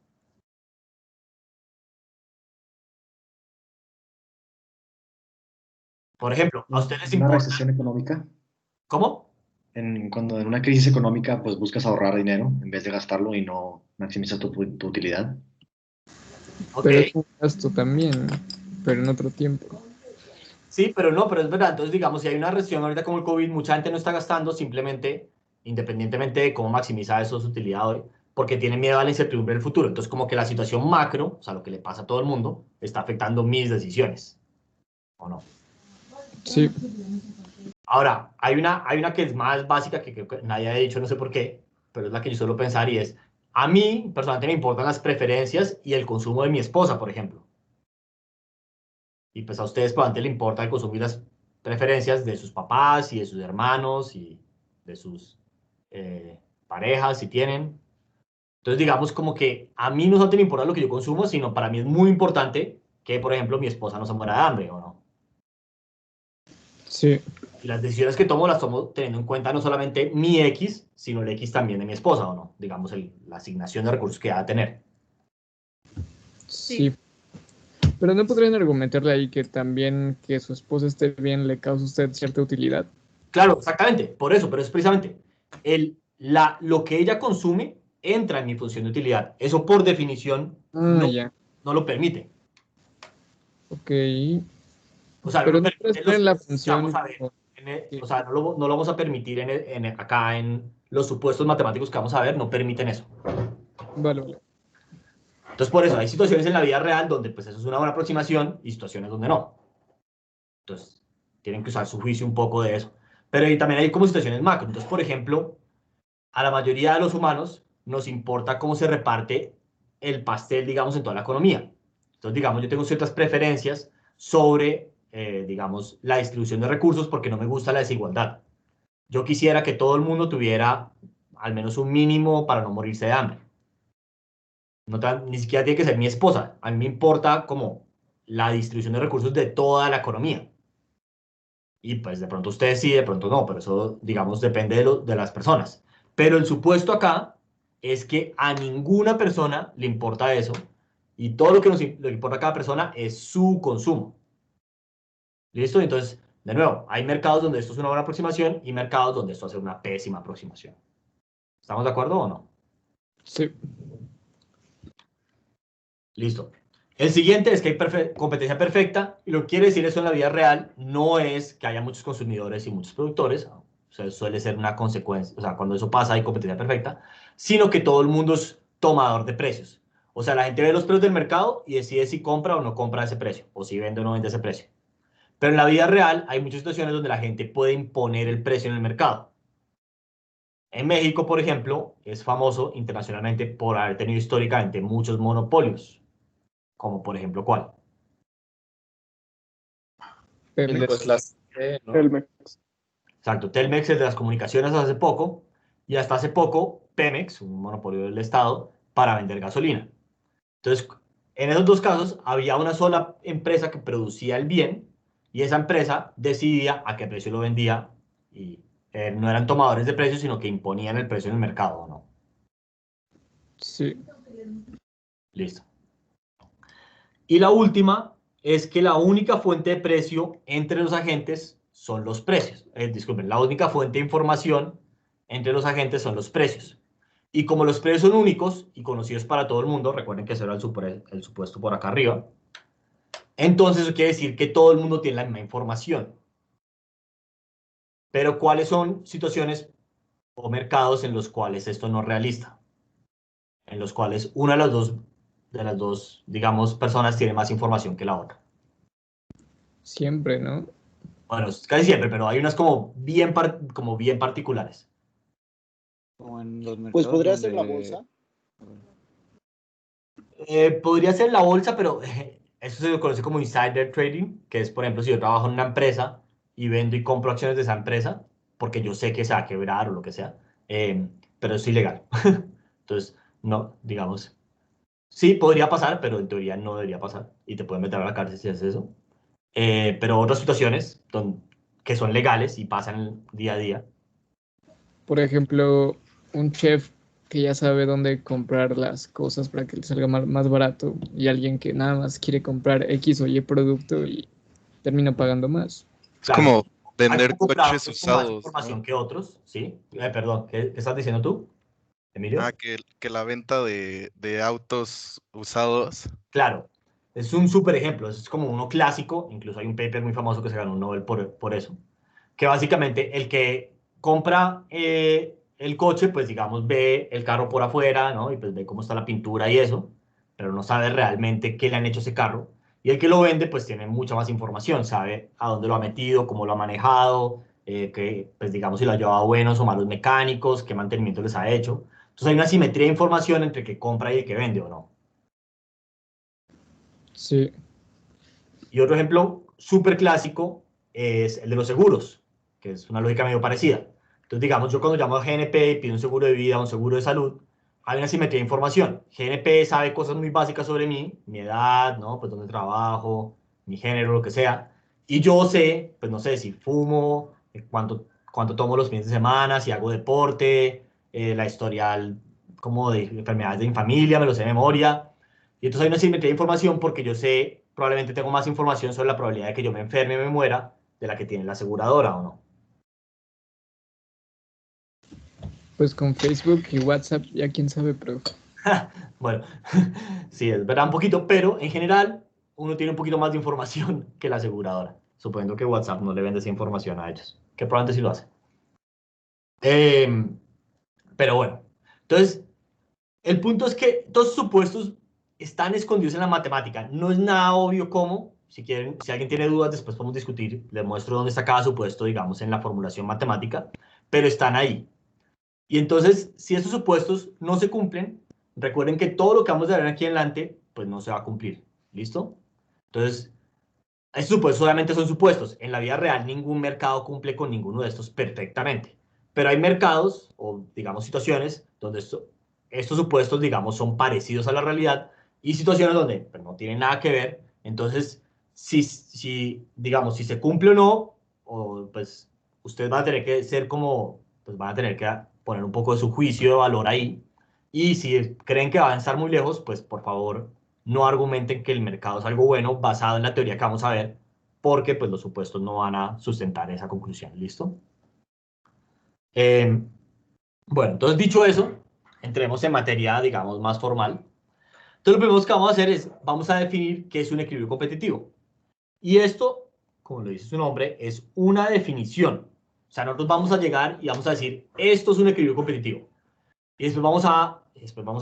Por ejemplo, ¿a ustedes les ¿Una importa? recesión económica? ¿Cómo? Cuando en una crisis económica pues buscas ahorrar dinero en vez de gastarlo y no maximizas tu utilidad. Pero es un gasto también, pero en otro tiempo. Sí, pero no, pero es verdad. Entonces, digamos, si hay una recesión ahorita como el COVID, mucha gente no está gastando simplemente, independientemente de cómo maximiza eso su utilidad hoy, porque tiene miedo a la incertidumbre del futuro. Entonces, como que la situación macro, o sea, lo que le pasa a todo el mundo, está afectando mis decisiones. ¿O no? Sí. Ahora, hay una que es más básica que creo que nadie ha dicho, no sé por qué, pero es la que yo suelo pensar y es, a mí personalmente me importan las preferencias y el consumo de mi esposa, por ejemplo. Y pues a ustedes probablemente le importa el consumo y las preferencias de sus papás y de sus hermanos y de sus parejas, si tienen. Entonces, digamos como que a mí no solamente me importa lo que yo consumo, sino para mí es muy importante que, por ejemplo, mi esposa no se muera de hambre, ¿o no? Sí. Y las decisiones que tomo las tomo teniendo en cuenta no solamente mi X, sino el X también de mi esposa, ¿o no? Digamos, la asignación de recursos que va a tener. Sí. Pero no podrían argumentarle ahí que también que su esposa esté bien le causa a usted cierta utilidad. Claro, exactamente, por eso, pero es precisamente lo que ella consume entra en mi función de utilidad. Eso por definición Ya. no lo permite. Ok. O sea, Pero no no lo puedes permite ver en la los que función. vamos a ver o sea, no lo vamos a permitir acá en los supuestos matemáticos que vamos a ver, no permiten eso. Vale. Entonces, por eso, hay situaciones en la vida real donde pues eso es una buena aproximación y situaciones donde no. Entonces, tienen que usar su juicio un poco de eso. Pero también hay como situaciones macro. Entonces, por ejemplo, a la mayoría de los humanos nos importa cómo se reparte el pastel, digamos, en toda la economía. Entonces, digamos, yo tengo ciertas preferencias sobre, digamos, la distribución de recursos porque no me gusta la desigualdad. Yo quisiera que todo el mundo tuviera al menos un mínimo para no morirse de hambre. Ni siquiera tiene que ser mi esposa. A mí me importa como la distribución de recursos de toda la economía. Y pues de pronto ustedes sí, de pronto no, pero eso, digamos, depende de las personas. Pero el supuesto acá es que a ninguna persona le importa eso y todo lo que le importa a cada persona es su consumo. ¿Listo? Entonces, de nuevo, hay mercados donde esto es una buena aproximación y mercados donde esto hace una pésima aproximación. ¿Estamos de acuerdo o no? Sí. Listo. El siguiente es que hay competencia perfecta, y lo que quiere decir eso en la vida real no es que haya muchos consumidores y muchos productores, o sea, suele ser una consecuencia, o sea, cuando eso pasa hay competencia perfecta, sino que todo el mundo es tomador de precios. O sea, la gente ve los precios del mercado y decide si compra o no compra ese precio, o si vende o no vende ese precio. Pero en la vida real hay muchas situaciones donde la gente puede imponer el precio en el mercado. En México, por ejemplo, es famoso internacionalmente por haber tenido históricamente muchos monopolios. Como por ejemplo, ¿cuál? Pemex. Pues ¿no? Telmex. Exacto, Telmex es de las comunicaciones hace poco, y hasta hace poco Pemex, un monopolio del Estado, para vender gasolina. Entonces, en esos dos casos había una sola empresa que producía el bien, y esa empresa decidía a qué precio lo vendía, y no eran tomadores de precios, sino que imponían el precio en el mercado, ¿no? Sí. Listo. Y la última es que la única fuente de precio entre los agentes son los precios. Disculpen, la única fuente de información entre los agentes son los precios. Y como los precios son únicos y conocidos para todo el mundo, recuerden que ese era el supuesto por acá arriba, entonces eso quiere decir que todo el mundo tiene la misma información. Pero ¿cuáles son situaciones o mercados en los cuales esto no es realista? En los cuales una de las dos, digamos, personas tiene más información que la otra. Siempre, ¿no? Bueno, casi siempre, pero hay unas como bien particulares. Como en los mercados Pues podría ser la donde- bolsa. Podría ser la bolsa, pero eso se lo conoce como insider trading, que es, por ejemplo, si yo trabajo en una empresa y vendo y compro acciones de esa empresa, porque yo sé que se va a quebrar o lo que sea, pero es ilegal. Entonces, no, digamos, sí podría pasar, pero en teoría no debería pasar y te pueden meter a la cárcel si haces eso. Pero otras situaciones que son legales y pasan día a día. Por ejemplo, un chef que ya sabe dónde comprar las cosas para que le salga más barato y alguien que nada más quiere comprar X o Y producto y termina pagando más. Es como vender Hay compradores coches con más usados, información ¿no? que otros, ¿sí? Perdón, ¿qué estás diciendo tú, Emilio? Que la venta de autos usados. Claro, es un súper ejemplo, es como uno clásico, incluso hay un paper muy famoso que se ganó un Nobel por eso, que básicamente el que compra el coche, pues digamos, ve el carro por afuera, ¿no? Y pues ve cómo está la pintura y eso, pero no sabe realmente qué le han hecho a ese carro. Y el que lo vende, pues tiene mucha más información, sabe a dónde lo ha metido, cómo lo ha manejado, que, pues digamos, si lo ha llevado a buenos o malos mecánicos, qué mantenimiento les ha hecho. Entonces hay una simetría de información entre el que compra y el que vende, ¿o no? Sí. Y otro ejemplo súper clásico es el de los seguros, que es una lógica medio parecida. Entonces, digamos, yo cuando llamo a GNP y pido un seguro de vida, un seguro de salud, hay una simetría de información. GNP sabe cosas muy básicas sobre mí, mi edad, ¿no? Pues dónde trabajo, mi género, lo que sea. Y yo sé, pues no sé, si fumo, cuánto tomo los fines de semana, si hago deporte, la historial como de enfermedades de mi familia, me lo sé de memoria. Y entonces hay una simetría de información porque yo sé probablemente tengo más información sobre la probabilidad de que yo me enferme y me muera de la que tiene la aseguradora, ¿o no? Pues con Facebook y WhatsApp, ya quién sabe, pero Bueno, sí, es verdad un poquito, pero en general uno tiene un poquito más de información que la aseguradora. Suponiendo que WhatsApp no le vende esa información a ellos, que probablemente sí lo hace. Pero bueno, entonces, el punto es que todos esos supuestos están escondidos en la matemática. No es nada obvio cómo. Si quieren, si alguien tiene dudas, después podemos discutir. Les muestro dónde está cada supuesto, digamos, en la formulación matemática, pero están ahí. Y entonces, si esos supuestos no se cumplen, recuerden que todo lo que vamos a ver aquí en adelante, pues no se va a cumplir. ¿Listo? Entonces, estos supuestos obviamente son supuestos. En la vida real, ningún mercado cumple con ninguno de estos perfectamente. Pero hay mercados, o digamos situaciones, donde estos supuestos, digamos, son parecidos a la realidad y situaciones donde pues, no tienen nada que ver. Entonces, digamos, si se cumple o no, o, pues ustedes van a tener que ser como, pues van a tener que poner un poco de su juicio de valor ahí. Y si creen que van a estar muy lejos, pues por favor, no argumenten que el mercado es algo bueno basado en la teoría que vamos a ver, porque pues los supuestos no van a sustentar esa conclusión. ¿Listo? Bueno, entonces dicho eso, entremos en materia, digamos, más formal. Entonces lo primero que vamos a hacer es, vamos a definir qué es un equilibrio competitivo. Y esto, como lo dice su nombre, es una definición. O sea, nosotros vamos a llegar y vamos a decir, esto es un equilibrio competitivo. Y después vamos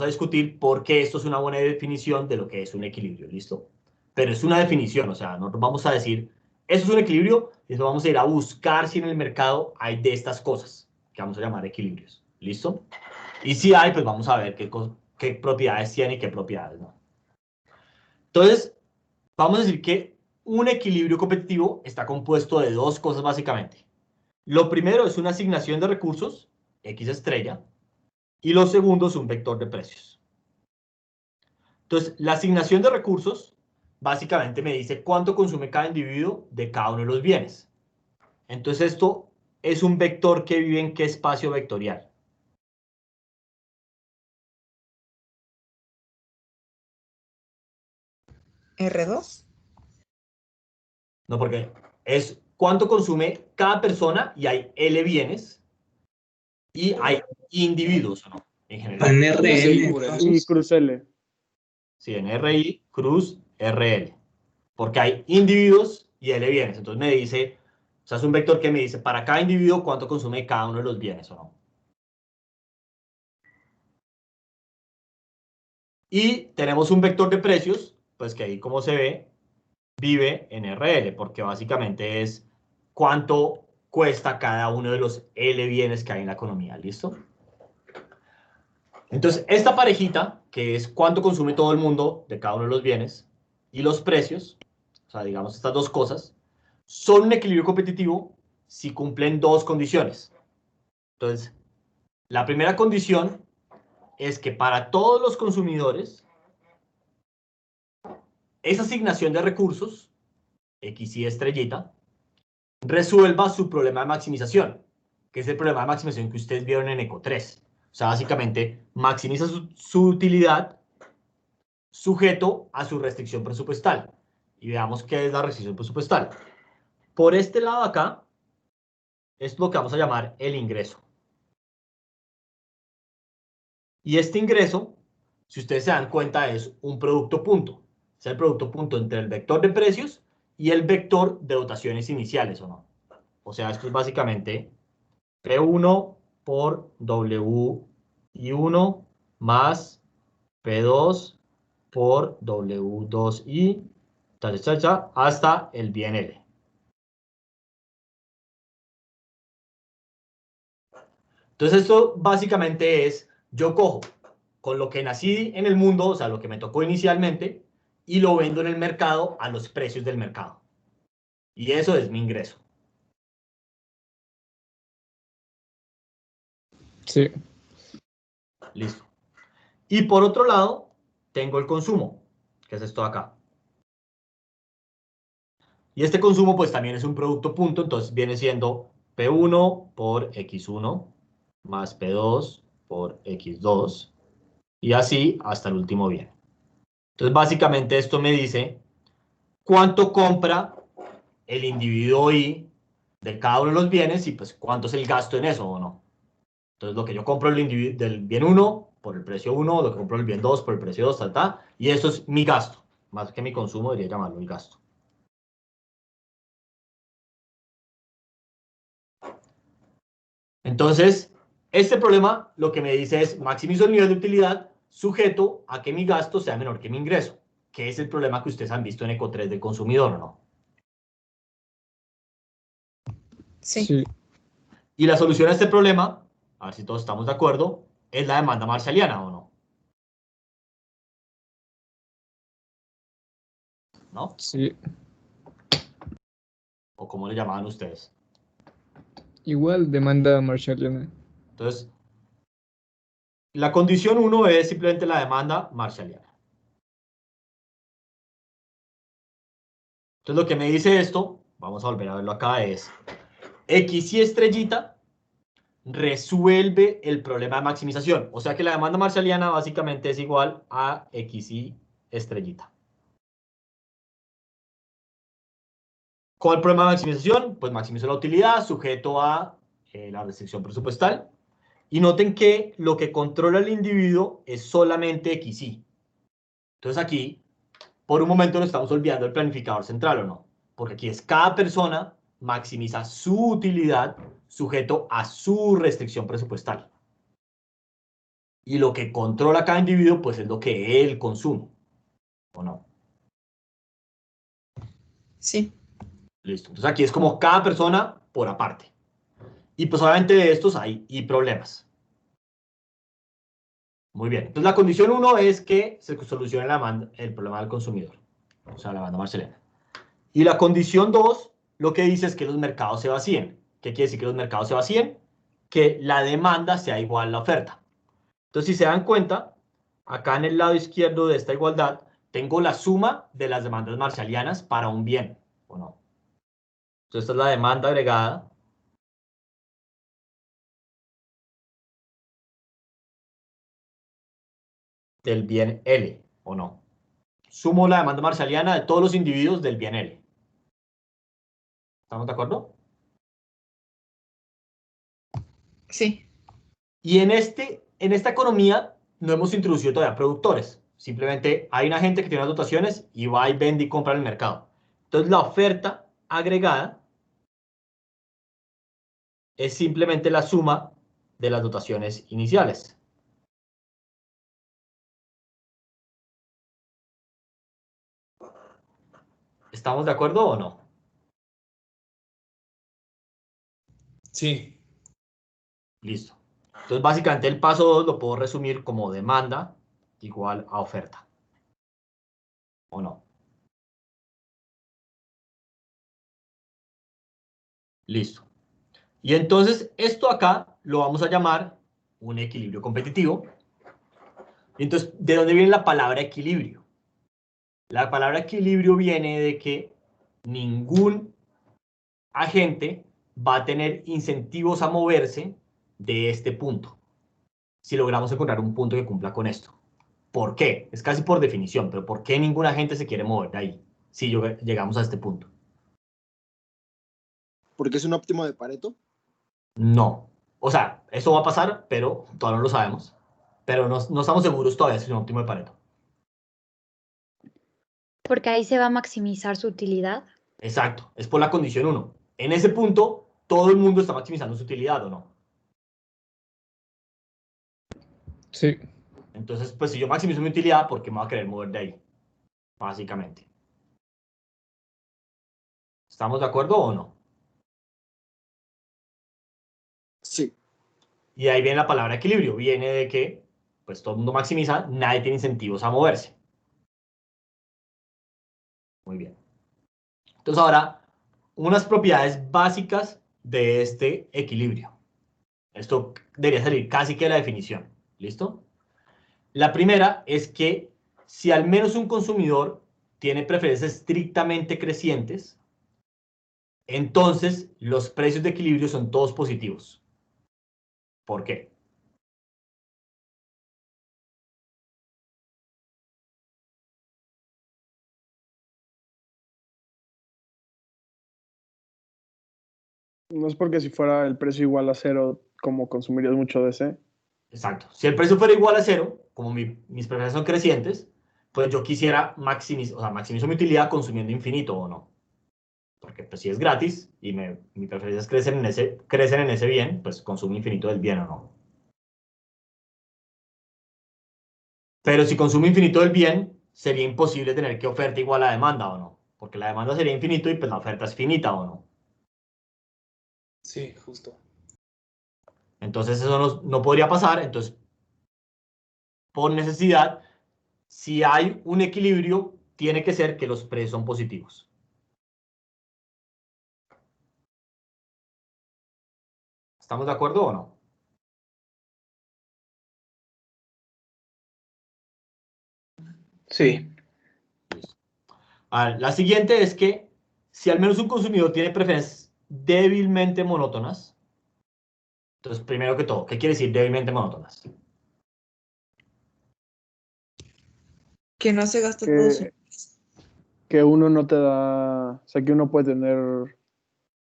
a discutir por qué esto es una buena definición de lo que es un equilibrio, ¿listo? Pero es una definición, o sea, nosotros vamos a decir, esto es un equilibrio, y después vamos a ir a buscar si en el mercado hay de estas cosas, que vamos a llamar equilibrios, ¿listo? Y si hay, pues vamos a ver qué propiedades tiene y qué propiedades no. Entonces, vamos a decir que un equilibrio competitivo está compuesto de dos cosas básicamente. Lo primero es una asignación de recursos, X estrella, y lo segundo es un vector de precios. Entonces, la asignación de recursos básicamente me dice cuánto consume cada individuo de cada uno de los bienes. Entonces, esto es un vector que vive en qué espacio vectorial. ¿R2? No, porque es cuánto consume cada persona y hay L bienes y hay individuos, ¿no? En general. En RN. Y cruz L. Sí, en RI, cruz, RL. Porque hay individuos y L bienes. Entonces me dice, o sea, es un vector que me dice para cada individuo cuánto consume cada uno de los bienes, ¿o no? Y tenemos un vector de precios, pues que ahí como se ve, vive en RL, porque básicamente es cuánto cuesta cada uno de los L bienes que hay en la economía, ¿listo? Entonces, esta parejita, que es cuánto consume todo el mundo de cada uno de los bienes, y los precios, o sea, digamos estas dos cosas, son un equilibrio competitivo si cumplen dos condiciones. Entonces, la primera condición es que para todos los consumidores, esa asignación de recursos, X y estrellita, resuelva su problema de maximización, que es el problema de maximización que ustedes vieron en ECO 3. O sea, básicamente, maximiza su utilidad sujeto a su restricción presupuestal. Y veamos qué es la restricción presupuestal. Por este lado acá, es lo que vamos a llamar el ingreso. Y este ingreso, si ustedes se dan cuenta, es un producto punto. Es el producto punto entre el vector de precios y el vector de dotaciones iniciales, ¿o no? O sea, esto es básicamente P1 por WI1 más P2 por W2I, hasta el bien L. Entonces esto básicamente es, yo cojo con lo que nací en el mundo, o sea, lo que me tocó inicialmente, y lo vendo en el mercado a los precios del mercado. Y eso es mi ingreso. Sí. Listo. Y por otro lado, tengo el consumo, que es esto de acá. Y este consumo pues también es un producto punto, entonces viene siendo P1 por X1 más P2 por X2 y así hasta el último bien. Entonces básicamente esto me dice cuánto compra el individuo Y de cada uno de los bienes y pues cuánto es el gasto en eso o no. Entonces, lo que yo compro del bien 1 por el precio 1, lo que compro del bien 2 por el precio 2, tal, tal, y eso es mi gasto. Más que mi consumo, debería llamarlo mi gasto. Entonces, este problema lo que me dice es maximizo el nivel de utilidad sujeto a que mi gasto sea menor que mi ingreso, que es el problema que ustedes han visto en Eco 3 del consumidor, ¿o no? Sí. Y la solución a este problema, a ver si todos estamos de acuerdo, es la demanda marshalliana, ¿o no? ¿No? Sí. ¿O cómo le llamaban ustedes? Igual demanda marshalliana. Entonces, la condición 1 es simplemente la demanda marshalliana. Entonces, lo que me dice esto, vamos a volver a verlo acá, es X y estrellita resuelve el problema de maximización. O sea que la demanda marshalliana básicamente es igual a X y estrellita. ¿Cuál es el problema de maximización? Pues maximizo la utilidad sujeto a la restricción presupuestal. Y noten que lo que controla el individuo es solamente XY. Entonces aquí, por un momento nos estamos olvidando del planificador central, ¿o no? Porque aquí es cada persona maximiza su utilidad sujeto a su restricción presupuestal. Y lo que controla cada individuo, pues es lo que él consume, ¿o no? Sí. Listo. Entonces aquí es como cada persona por aparte. Y pues obviamente de estos hay problemas. Muy bien. Entonces la condición 1 es que se solucione el problema del consumidor. O sea, la demanda marshalliana. Y la condición 2 lo que dice es que los mercados se vacíen. ¿Qué quiere decir que los mercados se vacíen? Que la demanda sea igual a la oferta. Entonces, si se dan cuenta, acá en el lado izquierdo de esta igualdad, tengo la suma de las demandas marshallianas para un bien, ¿o no? Entonces, esta es la demanda agregada del bien L, ¿o no? Sumo la demanda marshalliana de todos los individuos del bien L. ¿Estamos de acuerdo? Sí. Y en esta economía no hemos introducido todavía productores. Simplemente hay una gente que tiene unas dotaciones y va y vende y compra en el mercado. Entonces la oferta agregada es simplemente la suma de las dotaciones iniciales. ¿Estamos de acuerdo o no? Sí. Listo. Entonces básicamente el paso 2 lo puedo resumir como demanda igual a oferta. ¿O no? Listo. Y entonces esto acá lo vamos a llamar un equilibrio competitivo. Y entonces, ¿de dónde viene la palabra equilibrio? La palabra equilibrio viene de que ningún agente va a tener incentivos a moverse de este punto, si logramos encontrar un punto que cumpla con esto. ¿Por qué? Es casi por definición, pero ¿por qué ningún agente se quiere mover de ahí si llegamos a este punto? Porque es un óptimo de Pareto. No. O sea, eso va a pasar, pero todavía no lo sabemos. Pero no estamos seguros todavía si es un óptimo de Pareto. Porque ahí se va a maximizar su utilidad. Exacto, es por la condición 1. En ese punto, todo el mundo está maximizando su utilidad, ¿o no? Sí. Entonces, pues si yo maximizo mi utilidad, ¿por qué me voy a querer mover de ahí? Básicamente. ¿Estamos de acuerdo o no? Sí. Y ahí viene la palabra equilibrio. Viene de que, pues todo el mundo maximiza, nadie tiene incentivos a moverse. Muy bien. Entonces ahora, unas propiedades básicas de este equilibrio. Esto debería salir casi que la definición. ¿Listo? La primera es que si al menos un consumidor tiene preferencias estrictamente crecientes, entonces los precios de equilibrio son todos positivos. ¿Por qué? No es porque si fuera el precio igual a cero, como consumirías mucho de ese. Exacto. Si el precio fuera igual a cero, como mis preferencias son crecientes, pues yo quisiera maximizar, o sea, maximizo mi utilidad consumiendo infinito o no. Porque pues si es gratis y mis preferencias crecen en ese bien, pues consumo infinito del bien o no. Pero si consumo infinito del bien, sería imposible tener que oferta igual a demanda o no. Porque la demanda sería infinito y pues la oferta es finita o no. Sí, justo. Entonces eso no podría pasar. Entonces, por necesidad, si hay un equilibrio, tiene que ser que los precios son positivos. ¿Estamos de acuerdo o no? Sí. A ver, la siguiente es que si al menos un consumidor tiene preferencias débilmente monótonas, entonces primero que todo, ¿qué quiere decir débilmente monótonas? Que no se gasta todo su... Que uno no te da, o sea, que uno puede tener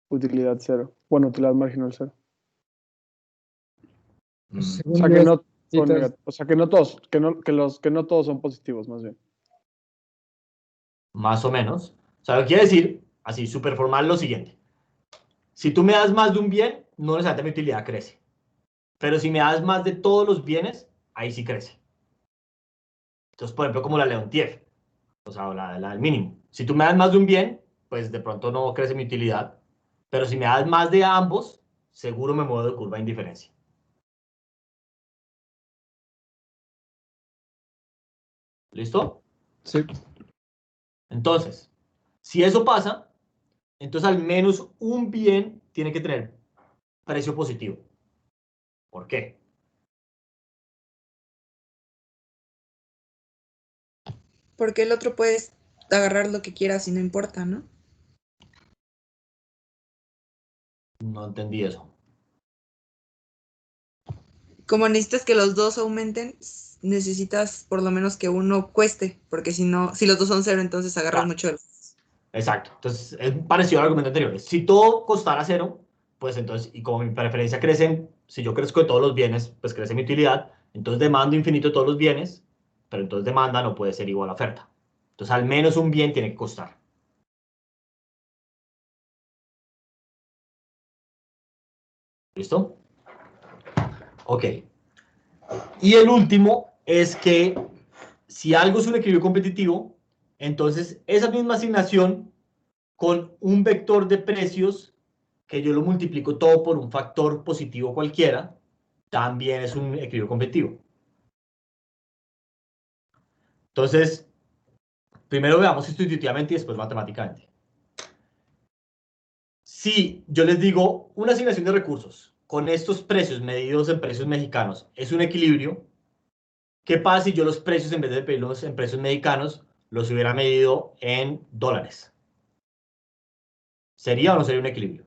utilidad cero. Bueno, utilidad marginal cero. O sea, que no, o sea, que no todos, que no todos son positivos, más bien. Más o menos. O sea, lo que quiere decir, así, súper formal, lo siguiente. Si tú me das más de un bien, no necesariamente mi utilidad crece. Pero si me das más de todos los bienes, ahí sí crece. Entonces, por ejemplo, como la Leontief, o sea, la del mínimo. Si tú me das más de un bien, pues de pronto no crece mi utilidad. Pero si me das más de ambos, seguro me muevo de curva de indiferencia. ¿Listo? Sí. Entonces, si eso pasa, entonces al menos un bien tiene que tener precio positivo. ¿Por qué? Porque el otro puedes agarrar lo que quieras y no importa, ¿no? No entendí eso. Como necesitas que los dos aumenten, necesitas por lo menos que uno cueste, porque si no, si los dos son cero, entonces agarras mucho de los... Exacto. Entonces, es parecido al argumento anterior. Si todo costara cero, pues entonces, y como mi preferencia crece, si yo crezco de todos los bienes, pues crece mi utilidad. Entonces demando infinito de todos los bienes, pero entonces demanda no puede ser igual a oferta. Entonces, al menos un bien tiene que costar. ¿Listo? Ok. Y el último es que si algo es un equilibrio competitivo, entonces esa misma asignación con un vector de precios que yo lo multiplico todo por un factor positivo cualquiera, también es un equilibrio competitivo. Entonces, primero veamos esto intuitivamente y después matemáticamente. Si yo les digo una asignación de recursos con estos precios medidos en precios mexicanos es un equilibrio, ¿qué pasa si yo los precios en vez de pedirlos en precios mexicanos los hubiera medido en dólares? ¿Sería o no sería un equilibrio?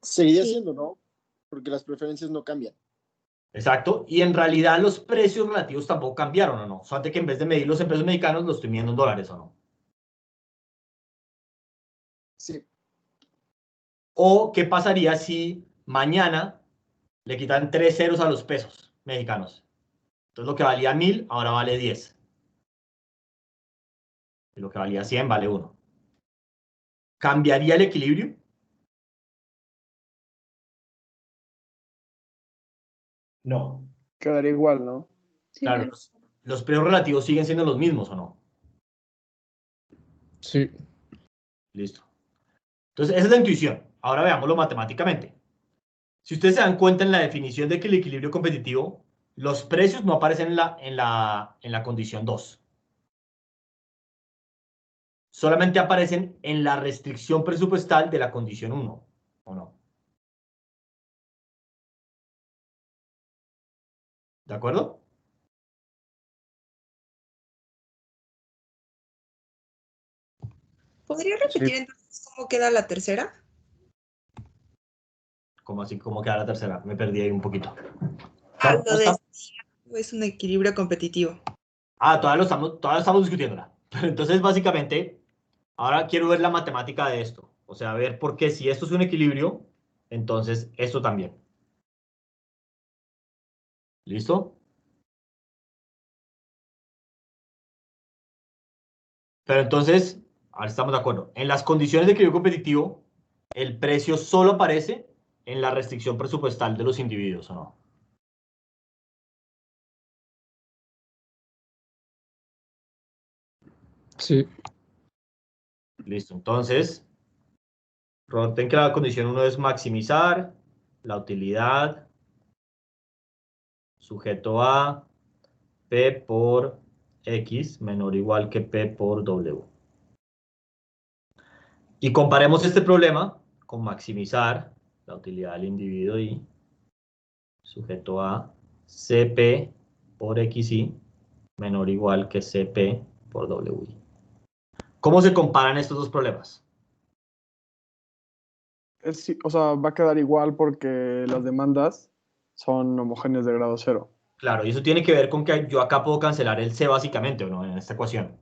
Seguiría siendo, ¿no? Porque las preferencias no cambian. Exacto, y en realidad los precios relativos tampoco cambiaron, ¿o no? Solamente que en vez de medirlos en pesos mexicanos, los estoy midiendo en dólares, ¿o no? Sí. ¿O qué pasaría si mañana le quitan 3 ceros a los pesos mexicanos? Entonces lo que valía 1000 ahora vale 10. Y lo que valía 100 vale 1. ¿Cambiaría el equilibrio? No. Quedaría igual, ¿no? Claro, los precios relativos siguen siendo los mismos, ¿o no? Sí. Listo. Entonces, esa es la intuición. Ahora veámoslo matemáticamente. Si ustedes se dan cuenta en la definición de que el equilibrio competitivo, los precios no aparecen en la condición 2. Solamente aparecen en la restricción presupuestal de la condición 1, ¿o no? ¿De acuerdo? ¿Podría repetir entonces cómo queda la tercera? ¿Cómo así? ¿Cómo queda la tercera? Me perdí ahí un poquito. Lo de es un equilibrio competitivo. Todavía lo estamos discutiéndola. Pero entonces, básicamente, ahora quiero ver la matemática de esto. O sea, ver por qué si esto es un equilibrio, entonces esto también. ¿Listo? Pero entonces, ahora estamos de acuerdo. En las condiciones de equilibrio competitivo, el precio solo aparece en la restricción presupuestal de los individuos, ¿o no? Sí. Listo. Entonces, recuerden que la condición 1 es maximizar la utilidad sujeto a P por X menor o igual que P por W. Y comparemos este problema con maximizar la utilidad del individuo Y sujeto a CP por XY menor o igual que CP por WY. ¿Cómo se comparan estos dos problemas? O sea, va a quedar igual porque las demandas son homogéneas de grado 0. Claro, y eso tiene que ver con que yo acá puedo cancelar el C básicamente, ¿o no? En esta ecuación.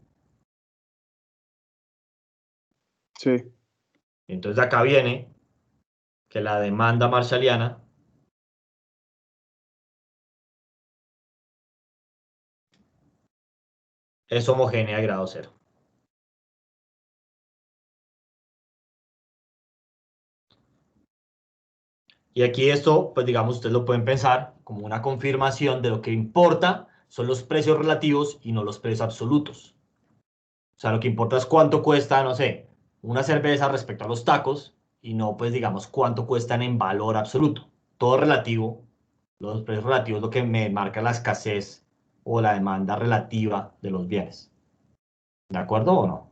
Sí. Entonces de acá viene que la demanda marshalliana es homogénea de grado 0. Y aquí esto, pues digamos, ustedes lo pueden pensar como una confirmación de lo que importa son los precios relativos y no los precios absolutos. O sea, lo que importa es cuánto cuesta, no sé, una cerveza respecto a los tacos y no, pues digamos, cuánto cuestan en valor absoluto. Todo relativo, los precios relativos es lo que me marca la escasez o la demanda relativa de los bienes. ¿De acuerdo o no?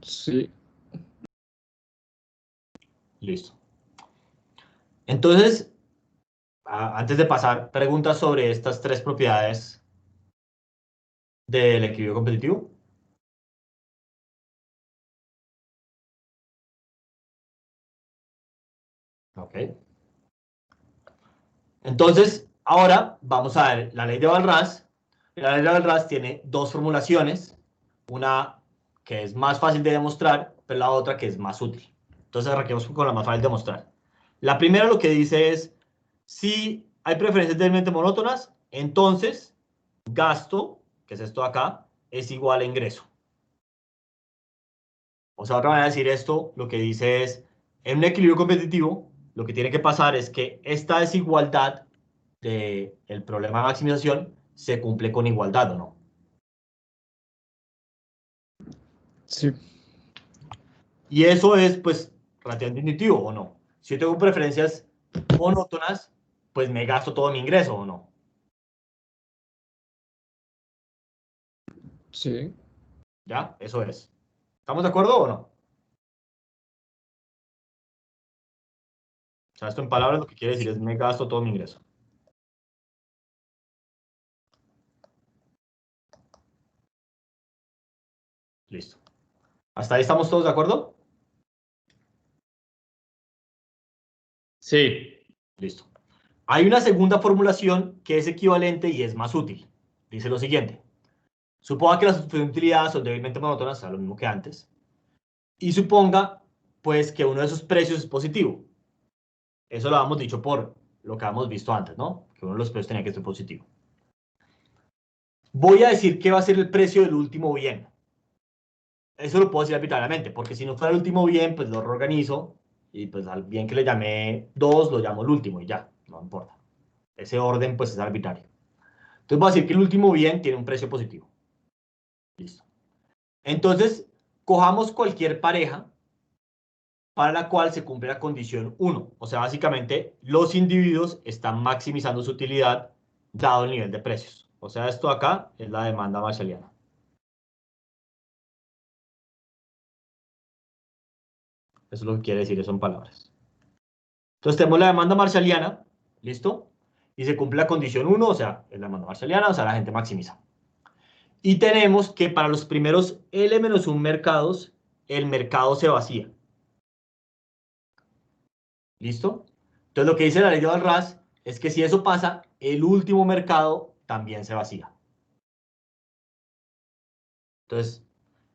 Sí. Listo. Entonces, antes de pasar, preguntas sobre estas tres propiedades del equilibrio competitivo. Ok. Entonces, ahora vamos a ver la ley de Walras. La ley de Walras tiene dos formulaciones. Una que es más fácil de demostrar, pero la otra que es más útil. Entonces, arranquemos con la más fácil de demostrar. La primera lo que dice es, si hay preferencias débilmente monótonas, entonces gasto, que es esto de acá, es igual a ingreso. O sea, otra manera de decir esto, lo que dice es, en un equilibrio competitivo, lo que tiene que pasar es que esta desigualdad del problema de maximización se cumple con igualdad, ¿o no? Sí. Y eso es, pues, relativamente intuitivo, ¿o no? Si yo tengo preferencias monótonas, pues me gasto todo mi ingreso, ¿o no? Sí. ¿Ya? Eso es. ¿Estamos de acuerdo o no? O sea, esto en palabras lo que quiere decir es me gasto todo mi ingreso. Listo. ¿Hasta ahí estamos todos de acuerdo? Sí. Listo. Hay una segunda formulación que es equivalente y es más útil. Dice lo siguiente. Suponga que las utilidades son débilmente monótonas, o sea, lo mismo que antes. Y suponga, pues, que uno de esos precios es positivo. Eso lo habíamos dicho por lo que habíamos visto antes, ¿no? Que uno de los precios tenía que ser positivo. Voy a decir que va a ser el precio del último bien. Eso lo puedo decir arbitrariamente, porque si no fuera el último bien, pues lo reorganizo y pues al bien que le llamé 2, lo llamo el último y ya, no importa. Ese orden, pues, es arbitrario. Entonces voy a decir que el último bien tiene un precio positivo. Listo. Entonces, cojamos cualquier pareja para la cual se cumple la condición 1. O sea, básicamente, los individuos están maximizando su utilidad dado el nivel de precios. O sea, esto acá es la demanda marshalliana. Eso es lo que quiere decir eso en palabras. Entonces, tenemos la demanda marshalliana, ¿listo? Y se cumple la condición 1, o sea, es la demanda marshalliana, o sea, la gente maximiza. Y tenemos que para los primeros L-1 mercados, el mercado se vacía. ¿Listo? Entonces lo que dice la ley de Walras es que si eso pasa, el último mercado también se vacía. Entonces,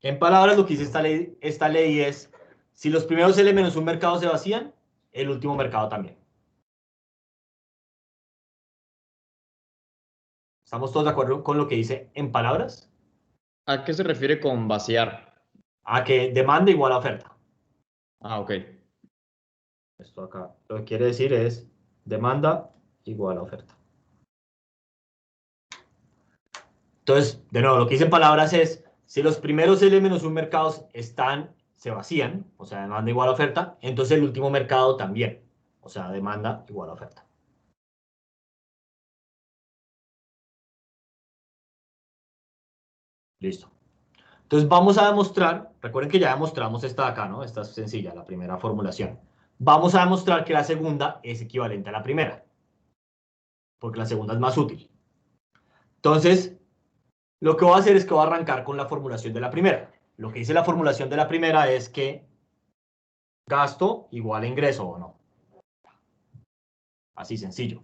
en palabras, lo que dice esta ley es, si los primeros L menos un mercado se vacían, el último mercado también. ¿Estamos todos de acuerdo con lo que dice en palabras? ¿A qué se refiere con vaciar? A que demanda igual a oferta. Ah, ok. Esto acá lo que quiere decir es demanda igual a oferta. Entonces, de nuevo, lo que dice en palabras es, si los primeros L menos un mercados se vacían, o sea, demanda igual a oferta, entonces el último mercado también, o sea, demanda igual a oferta. Listo. Entonces vamos a demostrar, recuerden que ya demostramos esta de acá, ¿no? Esta es sencilla, la primera formulación. Vamos a demostrar que la segunda es equivalente a la primera, porque la segunda es más útil. Entonces, lo que voy a hacer es que voy a arrancar con la formulación de la primera. Lo que dice la formulación de la primera es que gasto igual a ingreso o no. Así sencillo.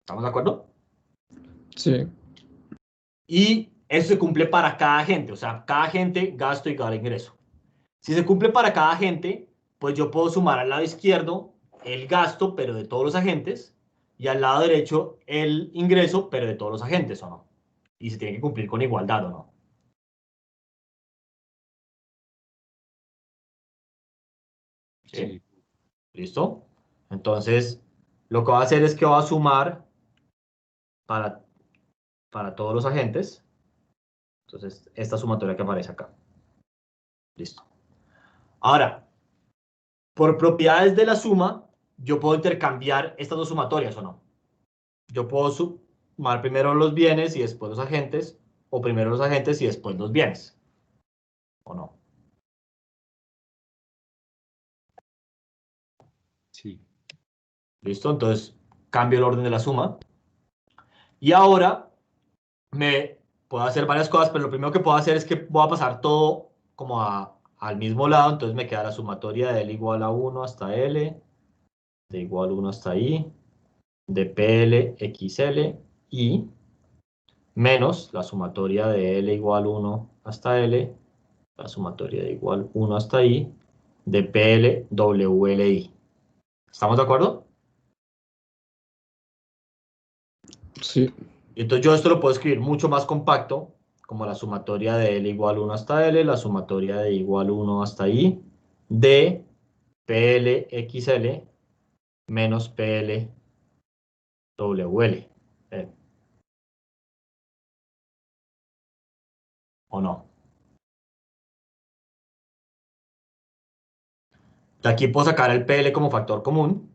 ¿Estamos de acuerdo? Sí. Y eso se cumple para cada agente, o sea, cada agente gasto igual a ingreso. Si se cumple para cada agente, pues yo puedo sumar al lado izquierdo el gasto, pero de todos los agentes, y al lado derecho el ingreso, pero de todos los agentes, ¿o no? Y se tiene que cumplir con igualdad, ¿o no? ¿Sí? ¿Listo? Entonces, lo que voy a hacer es que voy a sumar para todos los agentes. Entonces, esta sumatoria que aparece acá. Listo. Ahora, por propiedades de la suma, yo puedo intercambiar estas dos sumatorias, ¿o no? Yo puedo sumar primero los bienes y después los agentes, o primero los agentes y después los bienes, ¿o no? Sí. ¿Listo? Entonces, cambio el orden de la suma. Y ahora me puedo hacer varias cosas, pero lo primero que puedo hacer es que voy a pasar todo como al mismo lado. Entonces me queda la sumatoria de L igual a 1 hasta L, de igual 1 hasta I, de PL, XL, I, menos la sumatoria de L igual 1 hasta L, la sumatoria de igual 1 hasta I, de PL, WLI. ¿Estamos de acuerdo? Sí. Entonces yo esto lo puedo escribir mucho más compacto, como la sumatoria de L igual 1 hasta L, la sumatoria de igual 1 hasta I, de PL XL menos PL WL. ¿O no? De aquí puedo sacar el PL como factor común.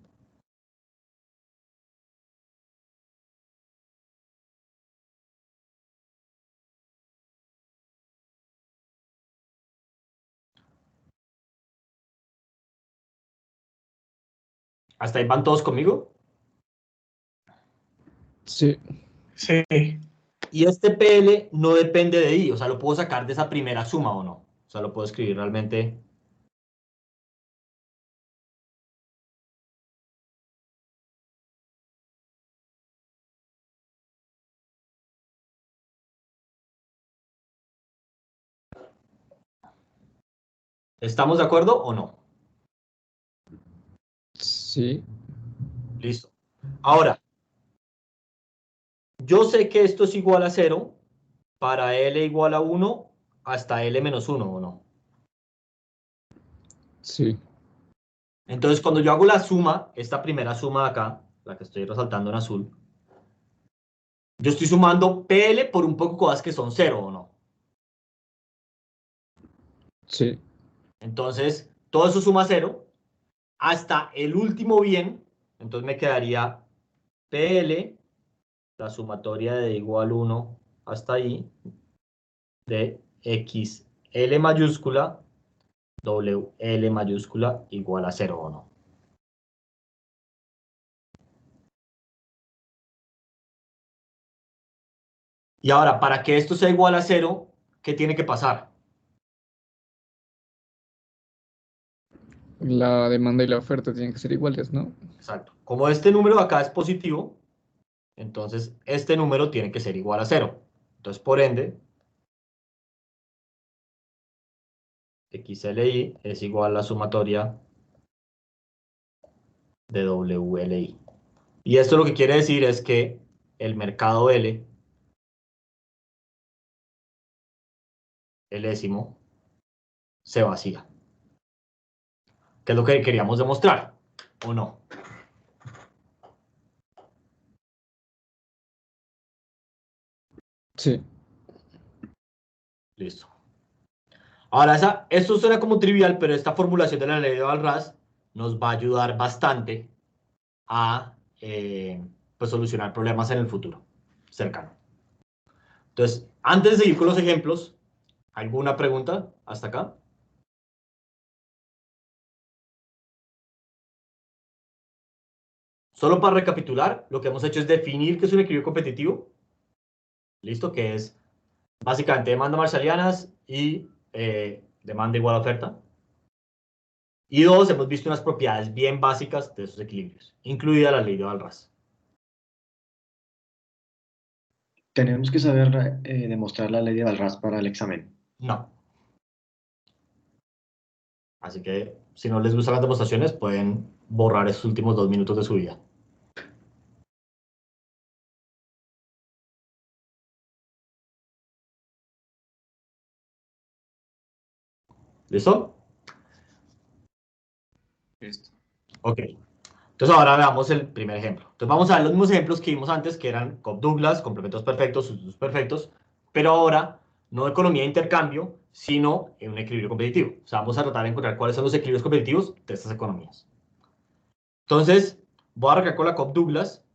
¿Hasta ahí van todos conmigo? Sí. Sí. Y este PL no depende de I, o sea, lo puedo sacar de esa primera suma o no. O sea, lo puedo escribir realmente. ¿Estamos de acuerdo o no? Sí. Listo. Ahora, yo sé que esto es igual a 0 para L igual a 1 hasta L menos 1, ¿o no? Sí. Entonces, cuando yo hago la suma, esta primera suma de acá, la que estoy resaltando en azul, yo estoy sumando PL por un poco cosas que son 0, ¿o no? Sí. Entonces, todo eso suma 0 hasta el último bien. Entonces me quedaría PL, la sumatoria de igual 1 hasta ahí, de XL mayúscula, WL mayúscula igual a 0, ¿o no? Y ahora, para que esto sea igual a 0, ¿qué tiene que pasar? La demanda y la oferta tienen que ser iguales, ¿no? Exacto. Como este número de acá es positivo, entonces este número tiene que ser igual a 0. Entonces, por ende, XLI es igual a la sumatoria de WLI. Y esto lo que quiere decir es que el mercado L, el décimo, se vacía. ¿Qué es lo que queríamos demostrar? ¿O no? Sí. Listo. Ahora, esto suena como trivial, pero esta formulación de la ley de Walras nos va a ayudar bastante a pues solucionar problemas en el futuro cercano. Entonces, antes de seguir con los ejemplos, ¿alguna pregunta hasta acá? Solo para recapitular, lo que hemos hecho es definir qué es un equilibrio competitivo. ¿Listo? Que es básicamente demanda marshallianas y demanda igual a oferta. Y dos, hemos visto unas propiedades bien básicas de esos equilibrios, incluida la ley de Walras. Tenemos que saber demostrar la ley de Walras para el examen. No. Así que si no les gustan las demostraciones, pueden borrar esos últimos 2 minutos de su vida. ¿Listo? Listo. Ok. Entonces ahora veamos el primer ejemplo. Entonces vamos a ver los mismos ejemplos que vimos antes, que eran Cobb-Douglas, complementos perfectos, sustitutos perfectos, pero ahora no economía de intercambio, sino en un equilibrio competitivo. O sea, vamos a tratar de encontrar cuáles son los equilibrios competitivos de estas economías. Entonces, voy a arrancar con la Cobb-Douglas,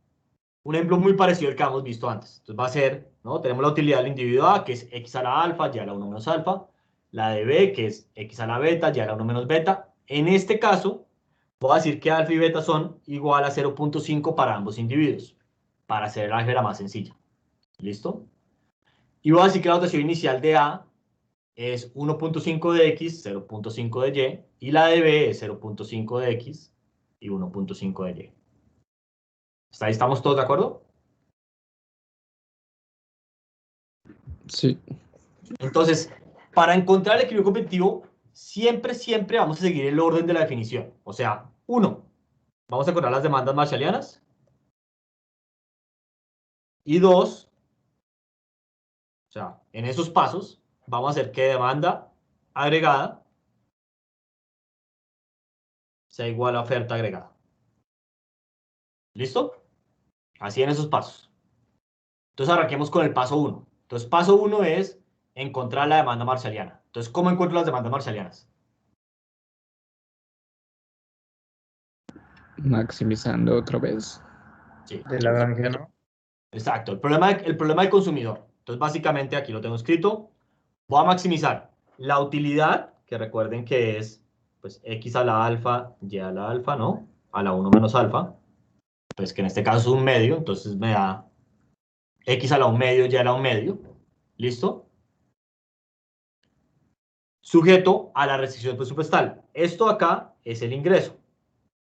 un ejemplo muy parecido al que hemos visto antes. Entonces va a ser, ¿no? Tenemos la utilidad del individuo A, que es X a la alfa, y a la 1 menos alfa. La de B, que es X a la beta, y a la 1 menos beta. En este caso, voy a decir que alfa y beta son igual a 0.5 para ambos individuos, para hacer el álgebra más sencilla. ¿Listo? Y voy a decir que la notación inicial de A es 1.5 de X, 0.5 de Y, y la de B es 0.5 de X y 1.5 de Y. ¿Hasta ahí estamos todos de acuerdo? Sí. Entonces, para encontrar el equilibrio competitivo, siempre vamos a seguir el orden de la definición. O sea, 1, vamos a encontrar las demandas marshallianas. Y 2, o sea, en esos pasos, vamos a hacer que demanda agregada sea igual a oferta agregada. ¿Listo? Así en esos pasos. Entonces arranquemos con el paso 1. Entonces, paso 1 es encontrar la demanda marshalliana. Entonces, ¿cómo encuentro las demandas marshallianas? Maximizando otra vez. Sí. De Lagrangiano. Exacto. El problema del consumidor. Entonces, básicamente, aquí lo tengo escrito. Voy a maximizar la utilidad, que recuerden que es pues, X a la alfa, Y a la alfa, ¿no? A la 1 menos alfa. Pues que en este caso es un medio, entonces me da X a la 1 medio, Y a la 1 medio. ¿Listo? Sujeto a la restricción presupuestal. Esto acá es el ingreso.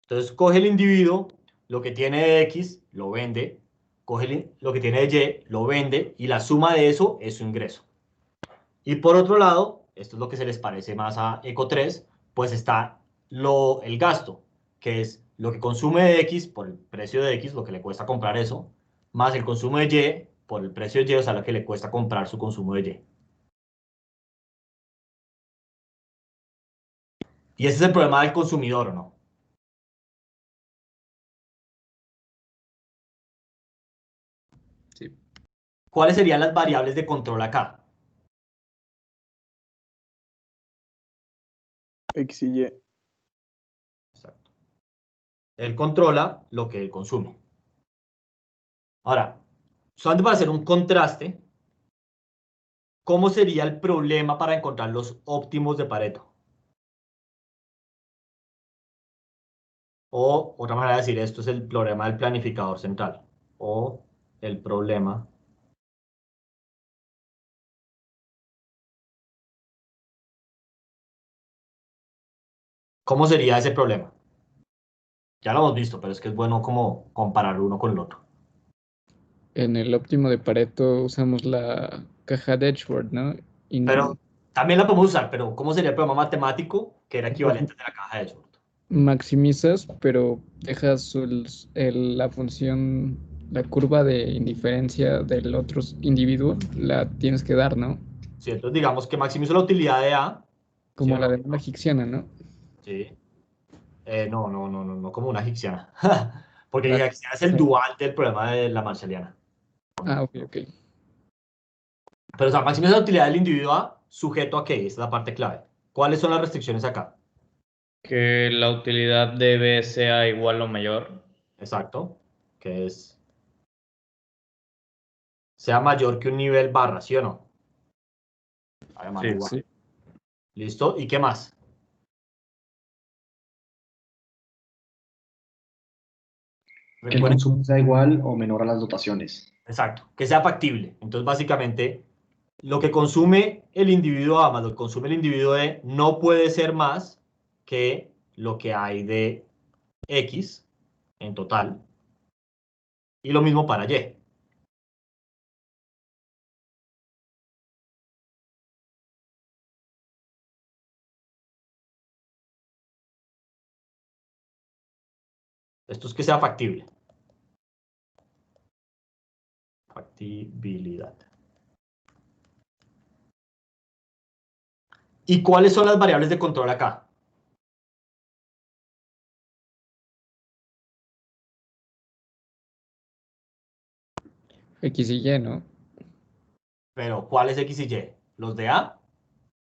Entonces coge el individuo, lo que tiene de X, lo vende, coge lo que tiene de Y, lo vende, y la suma de eso es su ingreso. Y por otro lado, esto es lo que se les parece más a Eco 3, pues está el gasto, que es lo que consume de X por el precio de X, lo que le cuesta comprar eso, más el consumo de Y por el precio de Y, o sea, lo que le cuesta comprar su consumo de Y. Y ese es el problema del consumidor, ¿o no? Sí. ¿Cuáles serían las variables de control acá? X y Y. Exacto. Él controla lo que él consume. Ahora, solamente para hacer un contraste, ¿cómo sería el problema para encontrar los óptimos de Pareto? O otra manera de decir esto es el problema del planificador central. O el problema ¿Cómo sería ese problema? Ya lo hemos visto, pero es que es bueno como comparar uno con el otro. En el óptimo de Pareto usamos la caja de Edgeworth, ¿no? Y Pero también la podemos usar, pero ¿cómo sería el problema matemático que era equivalente de la caja de Edgeworth? maximizas, pero dejas la función, la curva de indiferencia del otro individuo, la tienes que dar, ¿no? Sí, entonces digamos que maximizo la utilidad de A. Como ¿sí la o no? demanda hicksiana, ¿no? Sí. No como una hicksiana. Porque Ah, la hicksiana es el sí. dual del problema de la marshalliana. Ah, ok. Pero, o sea, maximiza la utilidad del individuo A sujeto a qué, esa es la parte clave. ¿Cuáles son las restricciones acá? Que la utilidad de B sea igual o mayor. Exacto. Que sea mayor que un nivel barra, ¿sí o no? Además, Sí, igual. ¿Listo? ¿Y qué más? Que el consumo sea igual o menor a las dotaciones. Exacto, que sea factible. Entonces, básicamente, lo que consume el individuo A más lo que consume el individuo E no puede ser más que lo que hay de X en total. Y lo mismo para Y. Esto es que sea factible. Factibilidad. ¿Y cuáles son las variables de control acá? X y Y, ¿no? Pero, ¿cuáles X y Y? ¿Los de A?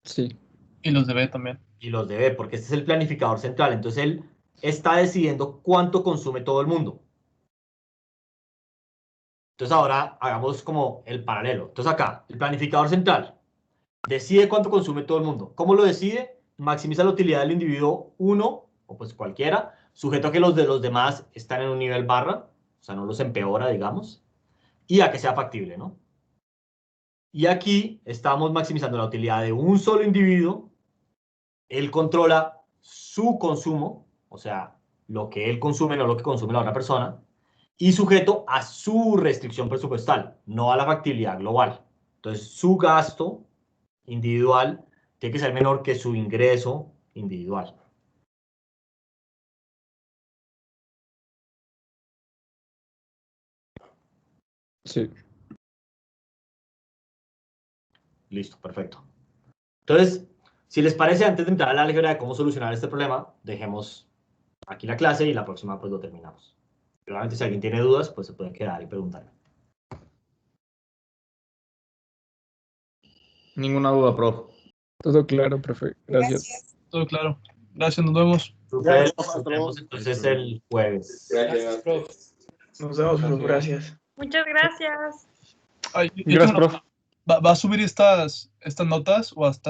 Sí. Y los de B también. Y los de B, porque este es el planificador central. Entonces, él está decidiendo cuánto consume todo el mundo. Entonces, ahora hagamos como el paralelo. Entonces, acá, el planificador central decide cuánto consume todo el mundo. ¿Cómo lo decide? Maximiza la utilidad del individuo 1, o pues cualquiera, sujeto a que los de los demás están en un nivel barra, o sea, no los empeora, digamos, y a que sea factible, ¿no? Y aquí estamos maximizando la utilidad de un solo individuo. Él controla su consumo, o sea, lo que él consume, no lo que consume la otra persona, y sujeto a su restricción presupuestal, no a la factibilidad global. Entonces, su gasto individual tiene que ser menor que su ingreso individual. Sí. Listo, perfecto. Entonces, si les parece, antes de entrar a la álgebra de cómo solucionar este problema, dejemos aquí la clase y la próxima pues lo terminamos. Realmente si alguien tiene dudas, pues se pueden quedar y preguntar. Ninguna duda, prof. Todo claro, profe. Gracias. Todo claro. Gracias, nos vemos. Super, nos vemos entonces el jueves. Gracias, prof. Nos vemos, prof. Gracias. Muchas gracias. Ay, Gracias, prof. ¿Va a subir estas notas o hasta